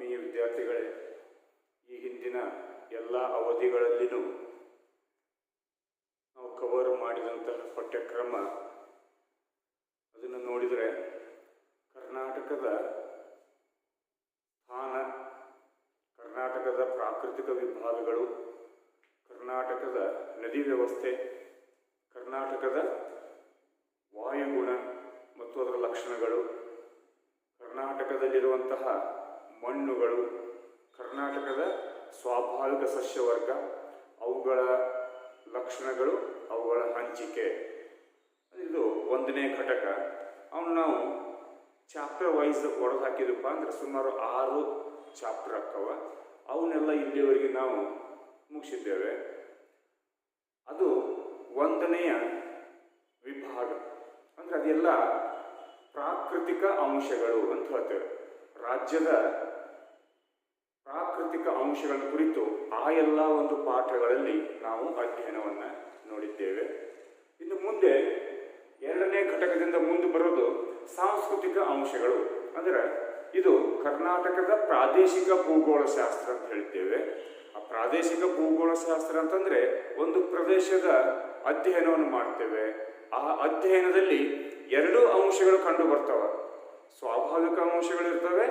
ಆತ್ಮೀಯ ವಿದ್ಯಾರ್ಥಿಗಳೇ, ಈ ಹಿಂದಿನ ಎಲ್ಲ ಅವಧಿಗಳಲ್ಲಿಯೂ ನಾವು ಕವರ್ ಮಾಡಿದಂತಹ ಪಠ್ಯಕ್ರಮ ಅದನ್ನು ನೋಡಿದರೆ ಕರ್ನಾಟಕದ ಸ್ಥಾನ, ಕರ್ನಾಟಕದ ಪ್ರಾಕೃತಿಕ ವಿಭಾಗಗಳು, ಕರ್ನಾಟಕದ ನದಿ ವ್ಯವಸ್ಥೆ, ಕರ್ನಾಟಕದ ವಾಯುಗುಣ ಮತ್ತು ಅದರ ಲಕ್ಷಣಗಳು, ಕರ್ನಾಟಕದಲ್ಲಿರುವಂತಹ ಮಣ್ಣುಗಳು, ಕರ್ನಾಟಕದ ಸ್ವಾಭಾವಿಕ ಸಸ್ಯವರ್ಗ, ಅವುಗಳ ಲಕ್ಷಣಗಳು, ಅವುಗಳ ಹಂಚಿಕೆ, ಇದು 1ನೇ ಘಟಕ. ಅವನು ನಾವು ಚಾಪ್ಟರ್ ವೈಸ್ ಹೊಡೆದು ಹಾಕಿದಪ್ಪ ಅಂದ್ರೆ ಸುಮಾರು 6 ಚಾಪ್ಟರ್ ಆಗ್ತವ. ಅವನ್ನೆಲ್ಲ ಇಲ್ಲಿವರೆಗೆ ನಾವು ಮುಗಿಸಿದ್ದೇವೆ. ಅದು 1ನೇಯ ವಿಭಾಗ ಅಂದ್ರೆ ಅದೆಲ್ಲ ಪ್ರಾಕೃತಿಕ ಅಂಶಗಳು ಅಂತ ಹೇಳ್ತೇವೆ. ರಾಜ್ಯದ ಪ್ರಾಕೃತಿಕ ಅಂಶಗಳ ಕುರಿತು ಆ ಎಲ್ಲ ಒಂದು ಪಾಠಗಳಲ್ಲಿ ನಾವು ಅಧ್ಯಯನವನ್ನು ನೋಡಿದ್ದೇವೆ. ಇನ್ನು ಮುಂದೆ 2ನೇ ಘಟಕದಿಂದ ಮುಂದೆ ಬರೋದು ಸಾಂಸ್ಕೃತಿಕ ಅಂಶಗಳು. ಅಂದರೆ ಇದು ಕರ್ನಾಟಕದ ಪ್ರಾದೇಶಿಕ ಭೂಗೋಳ ಶಾಸ್ತ್ರ ಅಂತ ಹೇಳ್ತೇವೆ. ಆ ಪ್ರಾದೇಶಿಕ ಭೂಗೋಳ ಶಾಸ್ತ್ರ ಅಂತಂದ್ರೆ ಒಂದು ಪ್ರದೇಶದ ಅಧ್ಯಯನವನ್ನು ಮಾಡ್ತೇವೆ. ಆ ಅಧ್ಯಯನದಲ್ಲಿ 2 ಅಂಶಗಳು ಕಂಡು ಬರ್ತವೆ. ಸ್ವಾಭಾವಿಕ ಅಂಶಗಳಿರ್ತವೆ,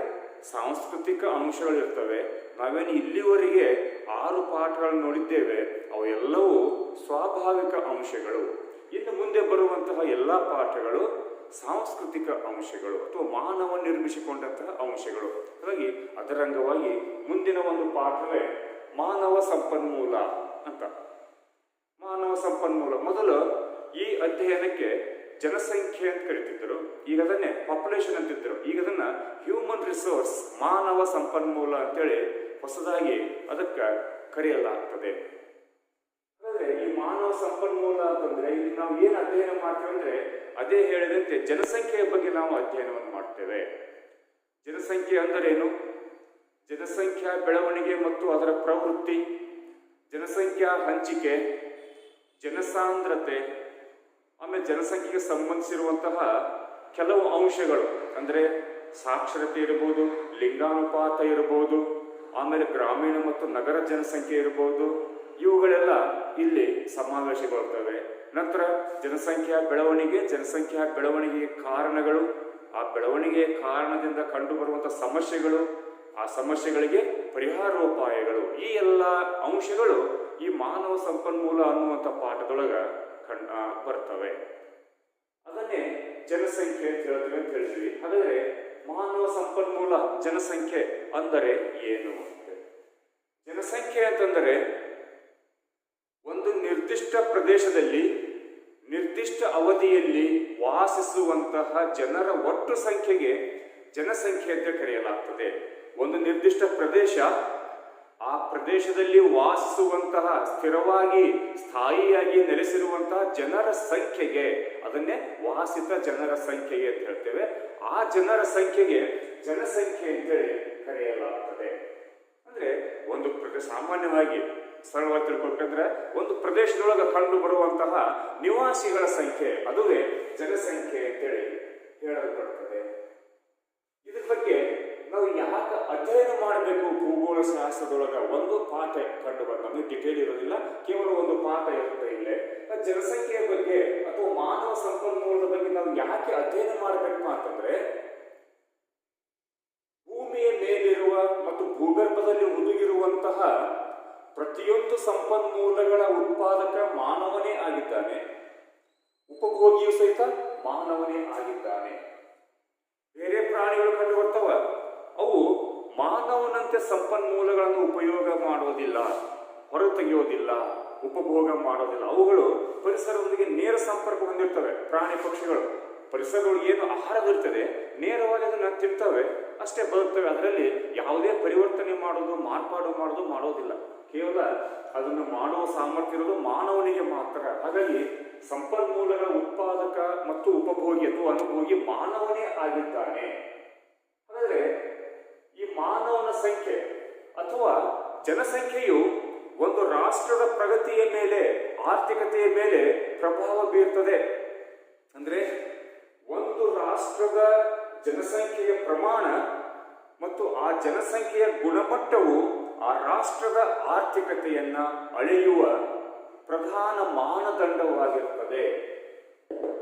ಸಾಂಸ್ಕೃತಿಕ ಅಂಶಗಳಿರ್ತವೆ. ನಾವೇನು ಇಲ್ಲಿವರೆಗೆ 6 ಪಾಠಗಳನ್ನು ನೋಡಿದ್ದೇವೆ, ಅವೆಲ್ಲವೂ ಸ್ವಾಭಾವಿಕ ಅಂಶಗಳು. ಇನ್ನು ಮುಂದೆ ಬರುವಂತಹ ಎಲ್ಲ ಪಾಠಗಳು ಸಾಂಸ್ಕೃತಿಕ ಅಂಶಗಳು ಅಥವಾ ಮಾನವ ನಿರ್ಮಿಸಿಕೊಂಡಂತಹ ಅಂಶಗಳು. ಹಾಗಾಗಿ ಅದರ ಅಂಗವಾಗಿ ಮುಂದಿನ ಒಂದು ಪಾಠವೇ ಮಾನವ ಸಂಪನ್ಮೂಲ ಅಂತ. ಮಾನವ ಸಂಪನ್ಮೂಲ ಮೊದಲು ಈ ಅಧ್ಯಯನಕ್ಕೆ ಜನಸಂಖ್ಯೆ ಅಂತ ಕರೀತಿದ್ದರು, ಈಗ ಅದನ್ನೇ ಪಾಪ್ಯುಲೇಷನ್ ಅಂತಿದ್ರು. ಈಗ ಅದನ್ನ ಹ್ಯೂಮನ್ ರಿಸೋರ್ಸ್, ಮಾನವ ಸಂಪನ್ಮೂಲ ಅಂತೇಳಿ ಹೊಸದಾಗಿ ಅದಕ್ಕೆ ಕರೆಯಲಾಗ್ತದೆ. ಹಾಗಾದ್ರೆ ಈ ಮಾನವ ಸಂಪನ್ಮೂಲ ಅಂತಂದ್ರೆ ಇಲ್ಲಿ ನಾವು ಏನು ಅಧ್ಯಯನ ಮಾಡ್ತೇವೆ ಅಂದ್ರೆ ಅದೇ ಹೇಳಿದಂತೆ ಜನಸಂಖ್ಯೆಯ ಬಗ್ಗೆ ನಾವು ಅಧ್ಯಯನವನ್ನು ಮಾಡ್ತೇವೆ. ಜನಸಂಖ್ಯೆ ಅಂದರೇನು? ಜನಸಂಖ್ಯಾ ಬೆಳವಣಿಗೆ ಮತ್ತು ಅದರ ಪ್ರವೃತ್ತಿ, ಜನಸಂಖ್ಯಾ ಹಂಚಿಕೆ, ಜನಸಾಂದ್ರತೆ, ಆಮೇಲೆ ಜನಸಂಖ್ಯೆಗೆ ಸಂಬಂಧಿಸಿರುವಂತಹ ಕೆಲವು ಅಂಶಗಳು ಅಂದರೆ ಸಾಕ್ಷರತೆ ಇರಬಹುದು, ಲಿಂಗಾನುಪಾತ ಇರಬಹುದು, ಆಮೇಲೆ ಗ್ರಾಮೀಣ ಮತ್ತು ನಗರ ಜನಸಂಖ್ಯೆ ಇರಬಹುದು. ಇವುಗಳೆಲ್ಲ ಇಲ್ಲಿ ಸಮಾವೇಶಗೊಳ್ತವೆ. ನಂತರ ಜನಸಂಖ್ಯಾ ಬೆಳವಣಿಗೆಯ ಕಾರಣಗಳು, ಆ ಬೆಳವಣಿಗೆಯ ಕಾರಣದಿಂದ ಕಂಡುಬರುವಂತಹ ಸಮಸ್ಯೆಗಳು, ಆ ಸಮಸ್ಯೆಗಳಿಗೆ ಪರಿಹಾರೋಪಾಯಗಳು, ಈ ಎಲ್ಲ ಅಂಶಗಳು ಈ ಮಾನವ ಸಂಪನ್ಮೂಲ ಅನ್ನುವಂಥ ಪಾಠದೊಳಗ ಬರ್ತವೆ. ಅದನ್ನೇ ಜನಸಂಖ್ಯೆ ಅಂತ ಹೇಳಿದ್ವಿ. ಹಾಗಾದ್ರೆ ಮಾನವ ಸಂಪನ್ಮೂಲ ಜನಸಂಖ್ಯೆ ಅಂದರೆ ಏನು? ಜನಸಂಖ್ಯೆ ಅಂತಂದರೆ ಒಂದು ನಿರ್ದಿಷ್ಟ ಪ್ರದೇಶದಲ್ಲಿ ನಿರ್ದಿಷ್ಟ ಅವಧಿಯಲ್ಲಿ ವಾಸಿಸುವಂತಹ ಜನರ ಒಟ್ಟು ಸಂಖ್ಯೆಗೆ ಜನಸಂಖ್ಯೆ ಅಂತ ಕರೆಯಲಾಗ್ತದೆ. ಒಂದು ನಿರ್ದಿಷ್ಟ ಪ್ರದೇಶ, ಆ ಪ್ರದೇಶದಲ್ಲಿ ವಾಸಿಸುವಂತಹ ಸ್ಥಿರವಾಗಿ ಸ್ಥಾಯಿಯಾಗಿ ನೆಲೆಸಿರುವಂತಹ ಜನರ ಸಂಖ್ಯೆಗೆ, ಅದನ್ನೇ ವಾಸಿತ ಜನರ ಸಂಖ್ಯೆಗೆ ಅಂತ ಹೇಳ್ತೇವೆ. ಆ ಜನರ ಸಂಖ್ಯೆಗೆ ಜನಸಂಖ್ಯೆ ಅಂತೇಳಿ ಕರೆಯಲಾಗ್ತದೆ. ಅಂದ್ರೆ ಒಂದು ಸಾಮಾನ್ಯವಾಗಿ ಸರಳವಾಗಿ ತಿಳ್ಕೊಬೇಕಂದ್ರೆ ಒಂದು ಪ್ರದೇಶದೊಳಗೆ ಕಂಡು ಬರುವಂತಹ ನಿವಾಸಿಗಳ ಸಂಖ್ಯೆ, ಅದುವೇ ಜನಸಂಖ್ಯೆ ಅಂತೇಳಿ ಹೇಳಲ್ಪಡ್ತದೆ. ಇದ್ರ ಬಗ್ಗೆ ನಾವು ಯಾಕೆ ಅಧ್ಯಯನ ಮಾಡಬೇಕು? ಭೂಗೋಳ ಶಾಸ್ತ್ರದೊಳಗ ಒಂದು ಪಾಠ ಕಂಡು ನಮಗೆ ಡಿಟೇಲ್ ಇರೋದಿಲ್ಲ, ಕೇವಲ ಒಂದು ಪಾಠ ಇರುತ್ತೆ ಇಲ್ಲೇ. ಜನಸಂಖ್ಯೆಯ ಬಗ್ಗೆ ಅಥವಾ ಮಾನವ ಸಂಪನ್ಮೂಲದ ಬಗ್ಗೆ ನಾವು ಯಾಕೆ ಅಧ್ಯಯನ ಮಾಡಬೇಕು ಅಂತಂದ್ರೆ, ಭೂಮಿಯ ಮೇಲಿರುವ ಮತ್ತು ಭೂಗರ್ಭದಲ್ಲಿ ಹುದುಗಿರುವಂತಹ ಪ್ರತಿಯೊಂದು ಸಂಪನ್ಮೂಲಗಳ ಉತ್ಪಾದಕ ಮಾನವನೇ ಆಗಿದ್ದಾನೆ, ಉಪಭೋಗಿಯೂ ಸಹಿತ ಮಾನವನೇ ಆಗಿದ್ದಾನೆ. ಬೇರೆ ಪ್ರಾಣಿಗಳು ಕಂಡು ಬರ್ತಾವ, ಅವು ಮಾನವನಂತೆ ಸಂಪನ್ಮೂಲಗಳನ್ನು ಉಪಯೋಗ ಮಾಡೋದಿಲ್ಲ, ಹೊರತೆಗೆಯೋದಿಲ್ಲ, ಉಪಭೋಗ ಮಾಡೋದಿಲ್ಲ. ಅವುಗಳು ಪರಿಸರದೊಂದಿಗೆ ನೇರ ಸಂಪರ್ಕ ಹೊಂದಿರ್ತವೆ. ಪ್ರಾಣಿ ಪಕ್ಷಿಗಳು ಪರಿಸರದೊಳಗೆ ಏನು ಆಹಾರವಿರ್ತದೆ ನೇರವಾಗಿ ಅದನ್ನು ತಿಂತವೆ, ಅಷ್ಟೇ ಬದುಕ್ತವೆ. ಅದರಲ್ಲಿ ಯಾವುದೇ ಪರಿವರ್ತನೆ ಮಾಡೋದು, ಮಾರ್ಪಾಡು ಮಾಡೋದಿಲ್ಲ. ಕೇವಲ ಅದನ್ನು ಮಾಡುವ ಸಾಮರ್ಥ್ಯ ಇರೋದು ಮಾನವನಿಗೆ ಮಾತ್ರ. ಹಾಗಾಗಿ ಸಂಪನ್ಮೂಲಗಳ ಉತ್ಪಾದಕ ಮತ್ತು ಉಪಭೋಗಿ ಅಥವಾ ಅನುಭೋಗಿ ಮಾನವನೇ ಆಗಿದ್ದಾನೆ. ಹಾಗಾದ್ರೆ ಈ ಮಾನವನ ಸಂಖ್ಯೆ ಅಥವಾ ಜನಸಂಖ್ಯೆಯು ಒಂದು ರಾಷ್ಟ್ರದ ಪ್ರಗತಿಯ ಮೇಲೆ, ಆರ್ಥಿಕತೆಯ ಮೇಲೆ ಪ್ರಭಾವ ಬೀರ್ತದೆ. ಅಂದ್ರೆ ಒಂದು ರಾಷ್ಟ್ರದ ಜನಸಂಖ್ಯೆಯ ಪ್ರಮಾಣ ಮತ್ತು ಆ ಜನಸಂಖ್ಯೆಯ ಗುಣಮಟ್ಟವು ಆ ರಾಷ್ಟ್ರದ ಆರ್ಥಿಕತೆಯನ್ನ ಅಳೆಯುವ ಪ್ರಧಾನ ಮಾನದಂಡವಾಗಿರುತ್ತದೆ.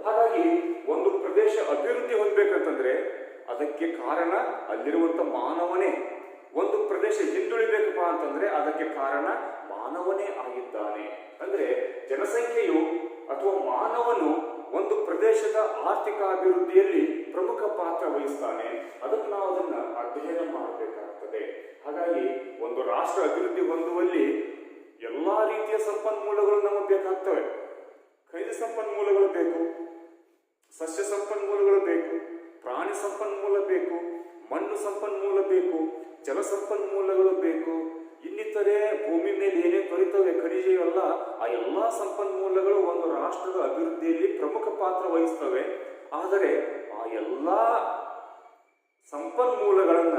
ಹಾಗಾಗಿ ಒಂದು ಪ್ರದೇಶ ಅಭಿವೃದ್ಧಿ ಹೊಂದಬೇಕಂತಂದ್ರೆ ಅದಕ್ಕೆ ಕಾರಣ ಅಲ್ಲಿರುವಂತ ಮಾನವನೇ. ಒಂದು ಪ್ರದೇಶ ಹಿಂದುಳಿಬೇಕಪ್ಪ ಅಂತಂದ್ರೆ ಅದಕ್ಕೆ ಕಾರಣ ಮಾನವನೇ ಆಗಿದ್ದಾನೆ. ಅಂದ್ರೆ ಜನಸಂಖ್ಯೆಯು ಅಥವಾ ಮಾನವನು ಒಂದು ಪ್ರದೇಶದ ಆರ್ಥಿಕ ಅಭಿವೃದ್ಧಿಯಲ್ಲಿ ಪ್ರಮುಖ ಪಾತ್ರ ವಹಿಸ್ತಾನೆ. ಅದಕ್ಕೆ ನಾವು ಅದನ್ನ ಅಧ್ಯಯನ ಮಾಡಬೇಕಾಗ್ತದೆ. ಹಾಗಾಗಿ ಒಂದು ರಾಷ್ಟ್ರ ಅಭಿವೃದ್ಧಿ ಹೊಂದುವಲ್ಲಿ ಎಲ್ಲಾ ರೀತಿಯ ಸಂಪನ್ಮೂಲಗಳು ನಮಗೆ ಬೇಕಾಗ್ತವೆ. ಖನಿಜ ಸಂಪನ್ಮೂಲಗಳು ಬೇಕು, ಸಸ್ಯ ಸಂಪನ್ಮೂಲಗಳು ಬೇಕು, ಪ್ರಾಣಿ ಸಂಪನ್ಮೂಲ ಬೇಕು, ಮಣ್ಣು ಸಂಪನ್ಮೂಲ ಬೇಕು, ಜಲ ಸಂಪನ್ಮೂಲಗಳು ಬೇಕು, ಇನ್ನಿತರೆ ಭೂಮಿ ಮೇಲೆ ಏನೇ ದೊರೆತವೆ ಖನಿಜ ಇವೆಲ್ಲ, ಆ ಎಲ್ಲಾ ಸಂಪನ್ಮೂಲಗಳು ಒಂದು ರಾಷ್ಟ್ರದ ಅಭಿವೃದ್ಧಿಯಲ್ಲಿ ಪ್ರಮುಖ ಪಾತ್ರ ವಹಿಸ್ತವೆ. ಆದರೆ ಆ ಎಲ್ಲಾ ಸಂಪನ್ಮೂಲಗಳನ್ನ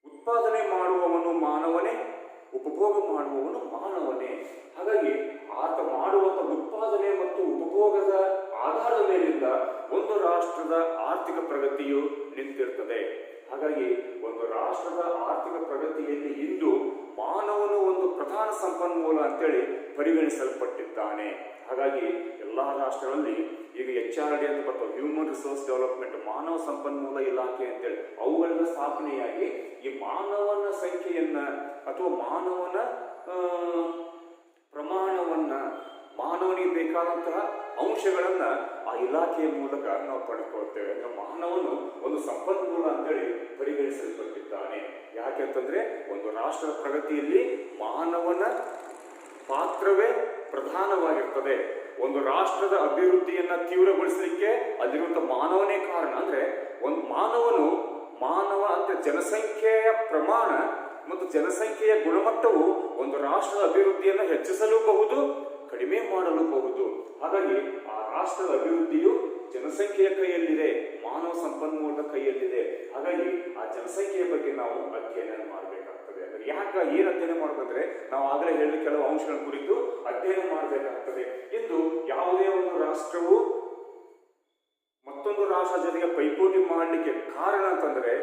ಉತ್ಪಾದನೆ ಮಾಡುವವನು ಮಾನವನೇ, ಉಪಭೋಗ ಮಾಡುವವನು ಮಾನವನೇ. ಹಾಗಾಗಿ ಆತ ಮಾಡುವಂತ ಉತ್ಪಾದನೆ ಮತ್ತು ಉಪಭೋಗದ ಆಧಾರದ ಮೇಲಿಂದ ಒಂದು ರಾಷ್ಟ್ರದ ಆರ್ಥಿಕ ಪ್ರಗತಿಯು ನಿಂತಿರ್ತದೆ. ಹಾಗಾಗಿ ಒಂದು ರಾಷ್ಟ್ರದ ಆರ್ಥಿಕ ಪ್ರಗತಿಯಲ್ಲಿ ಇಂದು ಮಾನವನು ಒಂದು ಪ್ರಧಾನ ಸಂಪನ್ಮೂಲ ಅಂತೇಳಿ ಪರಿಗಣಿಸಲ್ಪಟ್ಟಿದ್ದಾನೆ. ಹಾಗಾಗಿ ಎಲ್ಲಾ ರಾಷ್ಟ್ರಗಳಲ್ಲಿ ಈಗ HRD ಅಂತ ಬರ್ತವೆ, ಹ್ಯೂಮನ್ ರಿಸೋರ್ಸ್ ಡೆವಲಪ್ಮೆಂಟ್, ಮಾನವ ಸಂಪನ್ಮೂಲ ಇಲಾಖೆ ಅಂತೇಳಿ ಅವುಗಳೆಲ್ಲ ಸ್ಥಾಪನೆಯಾಗಿ ಈ ಮಾನವನ ಸಂಖ್ಯೆಯನ್ನ ಅಥವಾ ಮಾನವನ ಪ್ರಮಾಣವನ್ನ, ಮಾನವನಿಗೆ ಬೇಕಾದಂತಹ ಅಂಶಗಳನ್ನ ಆ ಇಲಾಖೆಯ ಮೂಲಕ ನಾವು ಪಡ್ಕೊಳ್ತೇವೆ. ಮಾನವನು ಒಂದು ಸಂಪನ್ಮೂಲ ಅಂತೇಳಿ ಪರಿಗಣಿಸಲ್ಪಟ್ಟಿದ್ದಾನೆ. ಯಾಕೆಂತಂದ್ರೆ ಒಂದು ರಾಷ್ಟ್ರದ ಪ್ರಗತಿಯಲ್ಲಿ ಮಾನವನ ಪಾತ್ರವೇ ಪ್ರಧಾನವಾಗಿರ್ತದೆ. ಒಂದು ರಾಷ್ಟ್ರದ ಅಭಿವೃದ್ಧಿಯನ್ನ ತೀವ್ರಗೊಳಿಸಲಿಕ್ಕೆ ಅಲ್ಲಿರುವಂತ ಮಾನವನೇ ಕಾರಣ. ಅಂದ್ರೆ ಒಂದು ಮಾನವ ಅಂತ ಜನಸಂಖ್ಯೆಯ ಪ್ರಮಾಣ ಮತ್ತು ಜನಸಂಖ್ಯೆಯ ಗುಣಮಟ್ಟವು ಒಂದು ರಾಷ್ಟ್ರದ ಅಭಿವೃದ್ಧಿಯನ್ನು ಹೆಚ್ಚಿಸಲೂಬಹುದು, ಕಡಿಮೆ ಮಾಡಲೂಬಹುದು. ಹಾಗಾಗಿ ಆ ರಾಷ್ಟ್ರದ ಅಭಿವೃದ್ಧಿಯು ಜನಸಂಖ್ಯೆಯ ಕೈಯಲ್ಲಿದೆ, ಮಾನವ ಸಂಪನ್ಮೂಲದ ಕೈಯಲ್ಲಿದೆ. ಹಾಗಾಗಿ ಆ ಜನಸಂಖ್ಯೆಯ ಬಗ್ಗೆ ನಾವು ಅಧ್ಯಯನ ಮಾಡಬೇಕಾಗ್ತದೆ. ಅಂದ್ರೆ ಏನು ಅಧ್ಯಯನ ಮಾಡಬೇಕಂದ್ರೆ ನಾವು ಆಗಲೇ ಹೇಳಿದ ಕೆಲವು ಅಂಶಗಳ ಕುರಿತು ಅಧ್ಯಯನ ಮಾಡಬೇಕಾಗ್ತದೆ. ಇಂದು ಯಾವುದೇ ಒಂದು ರಾಷ್ಟ್ರವು ಮತ್ತೊಂದು ರಾಷ್ಟ್ರ ಜೊತೆಗೆ ಪೈಪೋಟಿ ಮಾಡಲಿಕ್ಕೆ ಕಾರಣ ಅಂತಂದ್ರೆ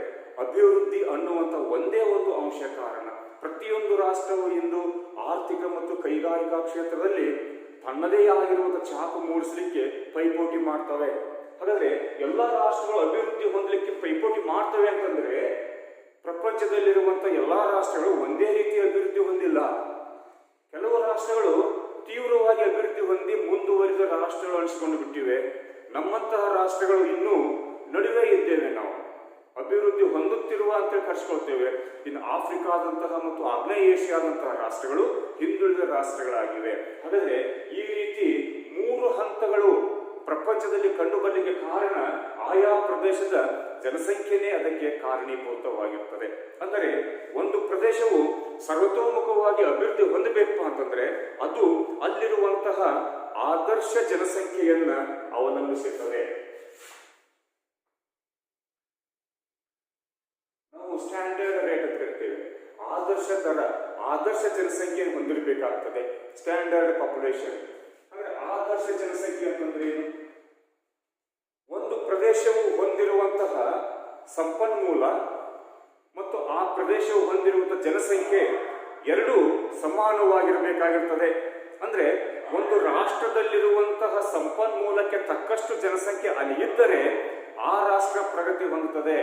ಅಭಿವೃದ್ಧಿ ಅನ್ನುವಂತ ಒಂದೇ ಒಂದು ಅಂಶ ಕಾರಣ. ಪ್ರತಿಯೊಂದು ರಾಷ್ಟ್ರವು ಇಂದು ಆರ್ಥಿಕ ಮತ್ತು ಕೈಗಾರಿಕಾ ಕ್ಷೇತ್ರದಲ್ಲಿ ತನ್ನದೇ ಆಗಿರುವಂತಹ ಛಾಪು ಮೂಡಿಸಲಿಕ್ಕೆ ಪೈಪೋಟಿ ಮಾಡ್ತವೆ. ಹಾಗಾದ್ರೆ ಎಲ್ಲಾ ರಾಷ್ಟ್ರಗಳು ಅಭಿವೃದ್ಧಿ ಹೊಂದಲಿಕ್ಕೆ ಪೈಪೋಟಿ ಮಾಡ್ತವೆ ಅಂತಂದ್ರೆ ಪ್ರಪಂಚದಲ್ಲಿರುವಂತಹ ಎಲ್ಲಾ ರಾಷ್ಟ್ರಗಳು ಒಂದೇ ರೀತಿ ಅಭಿವೃದ್ಧಿ ಹೊಂದಿಲ್ಲ. ಕೆಲವು ರಾಷ್ಟ್ರಗಳು ತೀವ್ರವಾಗಿ ಅಭಿವೃದ್ಧಿ ಹೊಂದಿ ಮುಂದುವರಿದ ರಾಷ್ಟ್ರಗಳು ಅನಿಸಿಕೊಂಡು ಬಿಟ್ಟಿವೆ. ನಮ್ಮಂತಹ ರಾಷ್ಟ್ರಗಳು ಇನ್ನೂ ನಡುವೆ ಇದ್ದೇವೆ. ನಾವು ಅಭಿವೃದ್ಧಿ ಹೊಂದುತ್ತಿರುವ ಅಂತ ಕರೆಸ್ಕೊಳ್ತೇವೆ. ಇನ್ನು ಆಫ್ರಿಕಾದಂತಹ ಮತ್ತು ಆಗ್ನೇಯ ಏಷ್ಯಾದಂತಹ ರಾಷ್ಟ್ರಗಳು ಹಿಂದುಳಿದ ರಾಷ್ಟ್ರಗಳಾಗಿವೆ. ಹಾಗಾದ್ರೆ ಈ ರೀತಿ 3 ಹಂತಗಳು ಪ್ರಪಂಚದಲ್ಲಿ ಕಂಡು ಬರಲಿಕ್ಕೆ ಕಾರಣ ಆಯಾ ಪ್ರದೇಶದ ಜನಸಂಖ್ಯೆನೇ ಅದಕ್ಕೆ ಕಾರಣೀಭೂತವಾಗಿರ್ತದೆ. ಅಂದರೆ ಒಂದು ಪ್ರದೇಶವು ಸರ್ವತೋಮುಖವಾಗಿ ಅಭಿವೃದ್ಧಿ ಹೊಂದಬೇಕು ಅಂತಂದ್ರೆ ಅದು ಅಲ್ಲಿರುವಂತಹ ಆದರ್ಶ ಜನಸಂಖ್ಯೆಯನ್ನ ಅವಲಂಬಿಸುತ್ತದೆ. ನಾವು ಸ್ಟ್ಯಾಂಡರ್ಡ್ ರೇಟ್ ಅಂತ ಕರಿತೇವೆ. ಆದರ್ಶ ದರ, ಆದರ್ಶ ಜನಸಂಖ್ಯೆಯನ್ನು ಹೊಂದಿರಬೇಕಾಗ್ತದೆ. ಸ್ಟ್ಯಾಂಡರ್ಡ್ ಪಾಪ್ಯುಲೇಷನ್ ಅಂದ್ರೆ ಆದರ್ಶ ಜನಸಂಖ್ಯೆ ಅಂತಂದ್ರೆ ಏನು? ಒಂದು ಪ್ರದೇಶವು ಹೊಂದಿರುವಂತಹ ಸಂಪನ್ಮೂಲ ಮತ್ತು ಆ ಪ್ರದೇಶವು ಹೊಂದಿರುವಂತಹ ಜನಸಂಖ್ಯೆ ಎರಡೂ ಸಮಾನವಾಗಿರಬೇಕಾಗಿರ್ತದೆ. ಅಂದ್ರೆ ಒಂದು ರಾಷ್ಟ್ರದಲ್ಲಿರುವಂತಹ ಸಂಪನ್ಮೂಲಕ್ಕೆ ತಕ್ಕಷ್ಟು ಜನಸಂಖ್ಯೆ ಅಲ್ಲಿ ಇದ್ದರೆ ಆ ರಾಷ್ಟ್ರ ಪ್ರಗತಿ ಹೊಂದುತ್ತದೆ.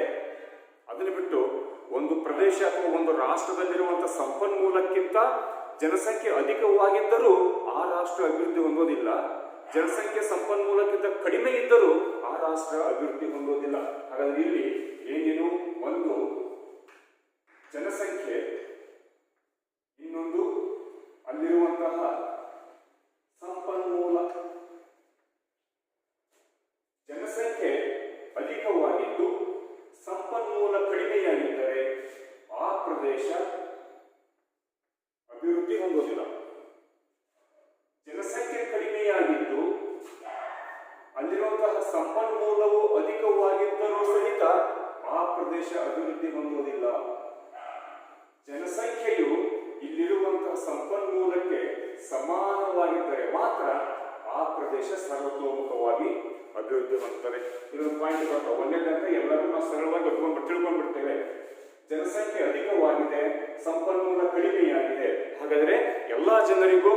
ಅದನ್ನು ಬಿಟ್ಟು ಒಂದು ಪ್ರದೇಶ ಅಥವಾ ಒಂದು ರಾಷ್ಟ್ರದಲ್ಲಿರುವಂತಹ ಸಂಪನ್ಮೂಲಕ್ಕಿಂತ ಜನಸಂಖ್ಯೆ ಅಧಿಕವಾಗಿದ್ದರೂ ಆ ರಾಷ್ಟ್ರ ಅಭಿವೃದ್ಧಿ ಹೊಂದೋದಿಲ್ಲ. ಜನಸಂಖ್ಯೆ ಸಂಪನ್ಮೂಲಕ್ಕಿಂತ ಕಡಿಮೆ ಇದ್ದರೂ ಆ ರಾಷ್ಟ್ರ ಅಭಿವೃದ್ಧಿ ಹೊಂದೋದಿಲ್ಲ. ಹಾಗಾದ್ರೆ ಇಲ್ಲಿ ಏನೇನು, ಒಂದು ಜನಸಂಖ್ಯೆ, ಇನ್ನೊಂದು ಅಲ್ಲಿರುವಂತಹ ಸಂಪನ್ಮೂಲ. ಜನಸಂಖ್ಯೆ ಅಧಿಕವಾಗಿದ್ದು ಸಂಪನ್ಮೂಲ ಕಡಿಮೆಯಾಗಿದ್ದರೆ ಆ ಪ್ರದೇಶ ಅಭಿವೃದ್ಧಿ ಹೊಂದೋದಿಲ್ಲ. ಜನಸಂಖ್ಯೆ ಕಡಿಮೆಯಾಗಿದ್ದು ಅಲ್ಲಿರುವಂತಹ ಸಂಪನ್ಮೂಲವು ಅಧಿಕವಾಗಿದ್ದರೂ ಸಹಿತ ಆ ಪ್ರದೇಶ ಅಭಿವೃದ್ಧಿ ಹೊಂದೋದಿಲ್ಲ. ಜನಸಂಖ್ಯೆಯು ಇಲ್ಲಿರುವಂತಹ ಸಂಪನ್ಮೂಲಕ್ಕೆ ಸಮಾನವಾಗಿದ್ದರೆ ಮಾತ್ರ ಆ ಪ್ರದೇಶ ಸರ್ವತೋಮುಖವಾಗಿ ಅಭಿವೃದ್ಧಿ ಹೊಂದುತ್ತದೆ. ಇದೊಂದು ಪಾಯಿಂಟ್ ಬರ್ತಾವೆ. ಒಂದನೇದಂದ್ರೆ ಎಲ್ಲರೂ ನಾವು ಸರಳವಾಗಿ ತಿಳ್ಕೊಂಡ್ಬಿಡ್ತೇವೆ, ಜನಸಂಖ್ಯೆ ಅಧಿಕವಾಗಿದೆ, ಸಂಪನ್ಮೂಲ ಕಡಿಮೆಯಾಗಿದೆ, ಹಾಗಾದ್ರೆ ಎಲ್ಲಾ ಜನರಿಗೂ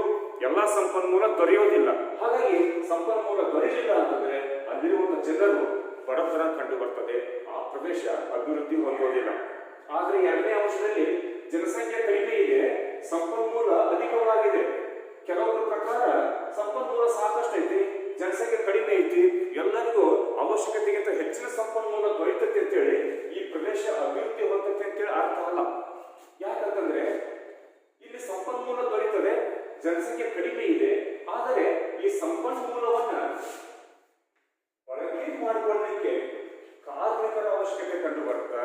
ಎಲ್ಲಾ ಸಂಪನ್ಮೂಲ ದೊರೆಯೋದಿಲ್ಲ. ಹಾಗಾಗಿ ಸಂಪನ್ಮೂಲ ದೊರೆಯಲಿಲ್ಲ ಅಂತಂದ್ರೆ ಅಲ್ಲಿರುವಂತಹ ಜನರು ಬಡತನ ಕಂಡು ಬರ್ತದೆ, ಆ ಪ್ರದೇಶ ಅಭಿವೃದ್ಧಿ ಹೊಂದೋದಿಲ್ಲ. ಆದ್ರೆ ಎರಡನೇ ಅಂಶದಲ್ಲಿ ಜನಸಂಖ್ಯೆ ಕಡಿಮೆ ಇದೆ, ಸಂಪನ್ಮೂಲ ಅಧಿಕವಾಗಿದೆ. ಕೆಲವೊಬ್ಬರ ಪ್ರಕಾರ ಸಂಪನ್ಮೂಲ ಸಾಕಷ್ಟು ಐತಿ, ಜನಸಂಖ್ಯೆ ಕಡಿಮೆ ಐತಿ, ಎಲ್ಲರಿಗೂ ಅವಶ್ಯಕತೆಗಿಂತ ಹೆಚ್ಚಿನ ಸಂಪನ್ಮೂಲ ದೊರೆಯುತ್ತೆ ಅಂತೇಳಿ ಈ ಪ್ರದೇಶ ಅಭಿವೃದ್ಧಿ ಹೊಂದತ್ತೆ ಅಂತೇಳಿ ಅರ್ಥ ಅಲ್ಲ. ಯಾಕಂತಂದ್ರೆ ಇಲ್ಲಿ ಸಂಪನ್ಮೂಲ ದೊರೆಯುತ್ತದೆ, ಜನಸಂಖ್ಯೆ ಕಡಿಮೆ ಇದೆ, ಆದರೆ ಈ ಸಂಪನ್ಮೂಲವನ್ನ ಬಳಕೆ ಮಾಡಿಕೊಳ್ಳಲಿಕ್ಕೆ ಕಾರ್ಮಿಕರ ಅವಶ್ಯಕತೆ ಕಂಡು ಬರುತ್ತಾ,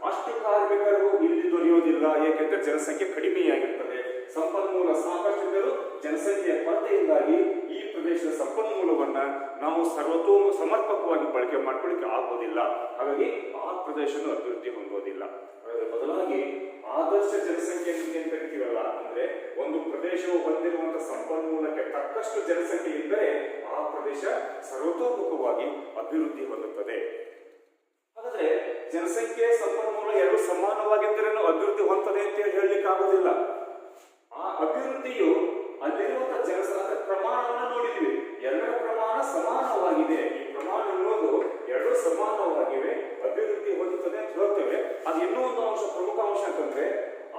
ಅಷ್ಟು ಕಾರ್ಮಿಕರು ಇಲ್ಲಿ ದೊರೆಯುವುದಿಲ್ಲ. ಏಕೆಂದರೆ ಜನಸಂಖ್ಯೆ ಕಡಿಮೆಯಾಗಿರ್ತದೆ, ಸಂಪನ್ಮೂಲ ಸಾಕಷ್ಟಿದ್ದರೂ ಜನಸಂಖ್ಯೆಯ ಕೊರತೆಯಿಂದಾಗಿ ಈ ಪ್ರದೇಶದ ಸಂಪನ್ಮೂಲವನ್ನ ನಾವು ಸಮರ್ಪಕವಾಗಿ ಬಳಕೆ ಮಾಡ್ಕೊಳ್ಳಿಕ್ಕೆ ಆಗೋದಿಲ್ಲ. ಹಾಗಾಗಿ ಆ ಪ್ರದೇಶನು ಅಭಿವೃದ್ಧಿ ಹೊಂದೋದಿಲ್ಲ. ಅದರ ಬದಲಾಗಿ ಆದರ್ಶ ಜನಸಂಖ್ಯೆ ಅಂತ ಕರಿತೀವಲ್ಲ, ಅಂದ್ರೆ ಒಂದು ಪ್ರದೇಶವು ಹೊಂದಿರುವಂತಹ ಸಂಪನ್ಮೂಲಕ್ಕೆ ತಕ್ಕಷ್ಟು ಜನಸಂಖ್ಯೆ ಇದ್ದರೆ ಆ ಪ್ರದೇಶ ಸರ್ವತೋಮುಖವಾಗಿ ಅಭಿವೃದ್ಧಿ ಹೊಂದುತ್ತದೆ. ಹಾಗಾದ್ರೆ ಜನಸಂಖ್ಯೆ ಸಂಪನ್ಮೂಲ ಎರಡು ಸಮಾನವಾಗಿದ್ದರೆ ಅಭಿವೃದ್ಧಿ ಹೊಂದದೆ ಅಂತ ಹೇಳಲಿಕ್ಕೆ ಆಗೋದಿಲ್ಲ. ಆ ಅಭಿವೃದ್ಧಿಯು ಅಲ್ಲಿರುವಂತಹ ಜನಸಂಖ್ಯೆ ಪ್ರಮಾಣವನ್ನು ನೋಡಿದ್ವಿ, ಎಲ್ಲರ ಪ್ರಮಾಣ ಸಮಾನವಾಗಿದೆ. ಈ ಪ್ರಮಾಣ ಅನ್ನೋದು ಎರಡು ಸಮಾನವಾಗಿವೆ, ಅಭಿವೃದ್ಧಿ ಹೊಂದುತ್ತದೆ ಅಂತ ಹೇಳ್ತೇವೆ. ಅದು ಇನ್ನೂ ಒಂದು ಅಂಶ, ಪ್ರಮುಖ ಅಂಶ ಅಂತಂದ್ರೆ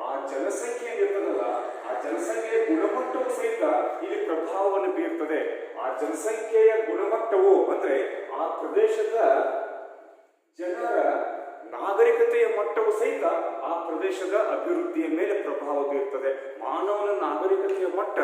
ಆ ಜನಸಂಖ್ಯೆ ಇರ್ತದಲ್ಲ, ಆ ಜನಸಂಖ್ಯೆಯ ಗುಣಮಟ್ಟವು ಸಹಿತ ಇಲ್ಲಿ ಪ್ರಭಾವವನ್ನು ಬೀರ್ತದೆ. ಆ ಜನಸಂಖ್ಯೆಯ ಗುಣಮಟ್ಟವು ಅಂದ್ರೆ ಆ ಪ್ರದೇಶದ ಜನರ ನಾಗರಿಕತೆಯ ಮಟ್ಟವು ಸಹಿತ ಆ ಪ್ರದೇಶದ ಅಭಿವೃದ್ಧಿಯ ಮೇಲೆ ಪ್ರಭಾವ ಬೀರ್ತದೆ. ಮಾನವನ ನಾಗರಿಕತೆಯ ಮಟ್ಟ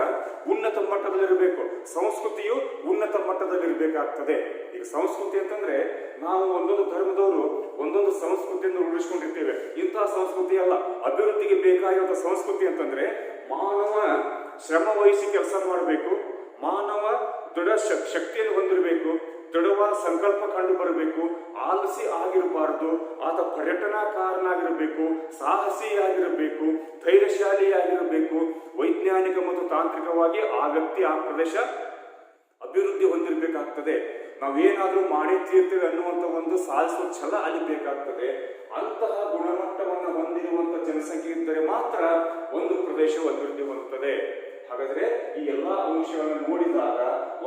ಉನ್ನತ ಮಟ್ಟದಲ್ಲಿರಬೇಕು, ಸಂಸ್ಕೃತಿಯು ಉನ್ನತ ಮಟ್ಟದಲ್ಲಿರಬೇಕಾಗ್ತದೆ. ಈಗ ಸಂಸ್ಕೃತಿ ಅಂತಂದ್ರೆ ನಾವು ಒಂದೊಂದು ಧರ್ಮದವರು ಒಂದೊಂದು ಸಂಸ್ಕೃತಿಯನ್ನು ರೂಢಿಸಿಕೊಂಡಿರ್ತೇವೆ. ಇಂತಹ ಸಂಸ್ಕೃತಿ ಅಲ್ಲ. ಅಭಿವೃದ್ಧಿಗೆ ಬೇಕಾಗಿರುವಂತಹ ಸಂಸ್ಕೃತಿ ಅಂತಂದ್ರೆ ಮಾನವ ಶ್ರಮ ವಹಿಸಿ ಕೆಲಸ ಮಾಡಬೇಕು, ಮಾನವ ದೃಢ ಶಕ್ತಿಯನ್ನು ಹೊಂದಿರಬೇಕು, ದೃಢವಾದ ಸಂಕಲ್ಪ ಕಂಡು ಬರಬೇಕು, ಆಲಸಿ ಆಗಿರಬಾರದು, ಆತ ಪರ್ಯಟನಾಕಾರನಾಗಿರಬೇಕು, ಸಾಹಸಿಯಾಗಿರಬೇಕು, ಧೈರ್ಯಶಾಲಿಯಾಗಿರಬೇಕು, ವೈಜ್ಞಾನಿಕ ಮತ್ತು ತಾಂತ್ರಿಕವಾಗಿ ಆ ವ್ಯಕ್ತಿ ಆ ಪ್ರದೇಶ ಅಭಿವೃದ್ಧಿ ಹೊಂದಿರಬೇಕಾಗ್ತದೆ. ನಾವೇನಾದ್ರೂ ಮಾಡೇ ತೀರ್ತೇವೆ ಅನ್ನುವಂತ ಒಂದು ಸಾಧಿಸುವ ಛಲ ಅಲ್ಲಿ ಬೇಕಾಗ್ತದೆ. ಅಂತಹ ಗುಣಮಟ್ಟವನ್ನು ಹೊಂದಿರುವಂತಹ ಜನಸಂಖ್ಯೆ ಇದ್ದರೆ ಮಾತ್ರ ಒಂದು ಪ್ರದೇಶವು ಅಭಿವೃದ್ಧಿ ಹೊಂದುತ್ತದೆ. ಹಾಗಾದ್ರೆ ಈ ಎಲ್ಲಾ ಅಂಶಗಳನ್ನು ನೋಡಿದಾಗ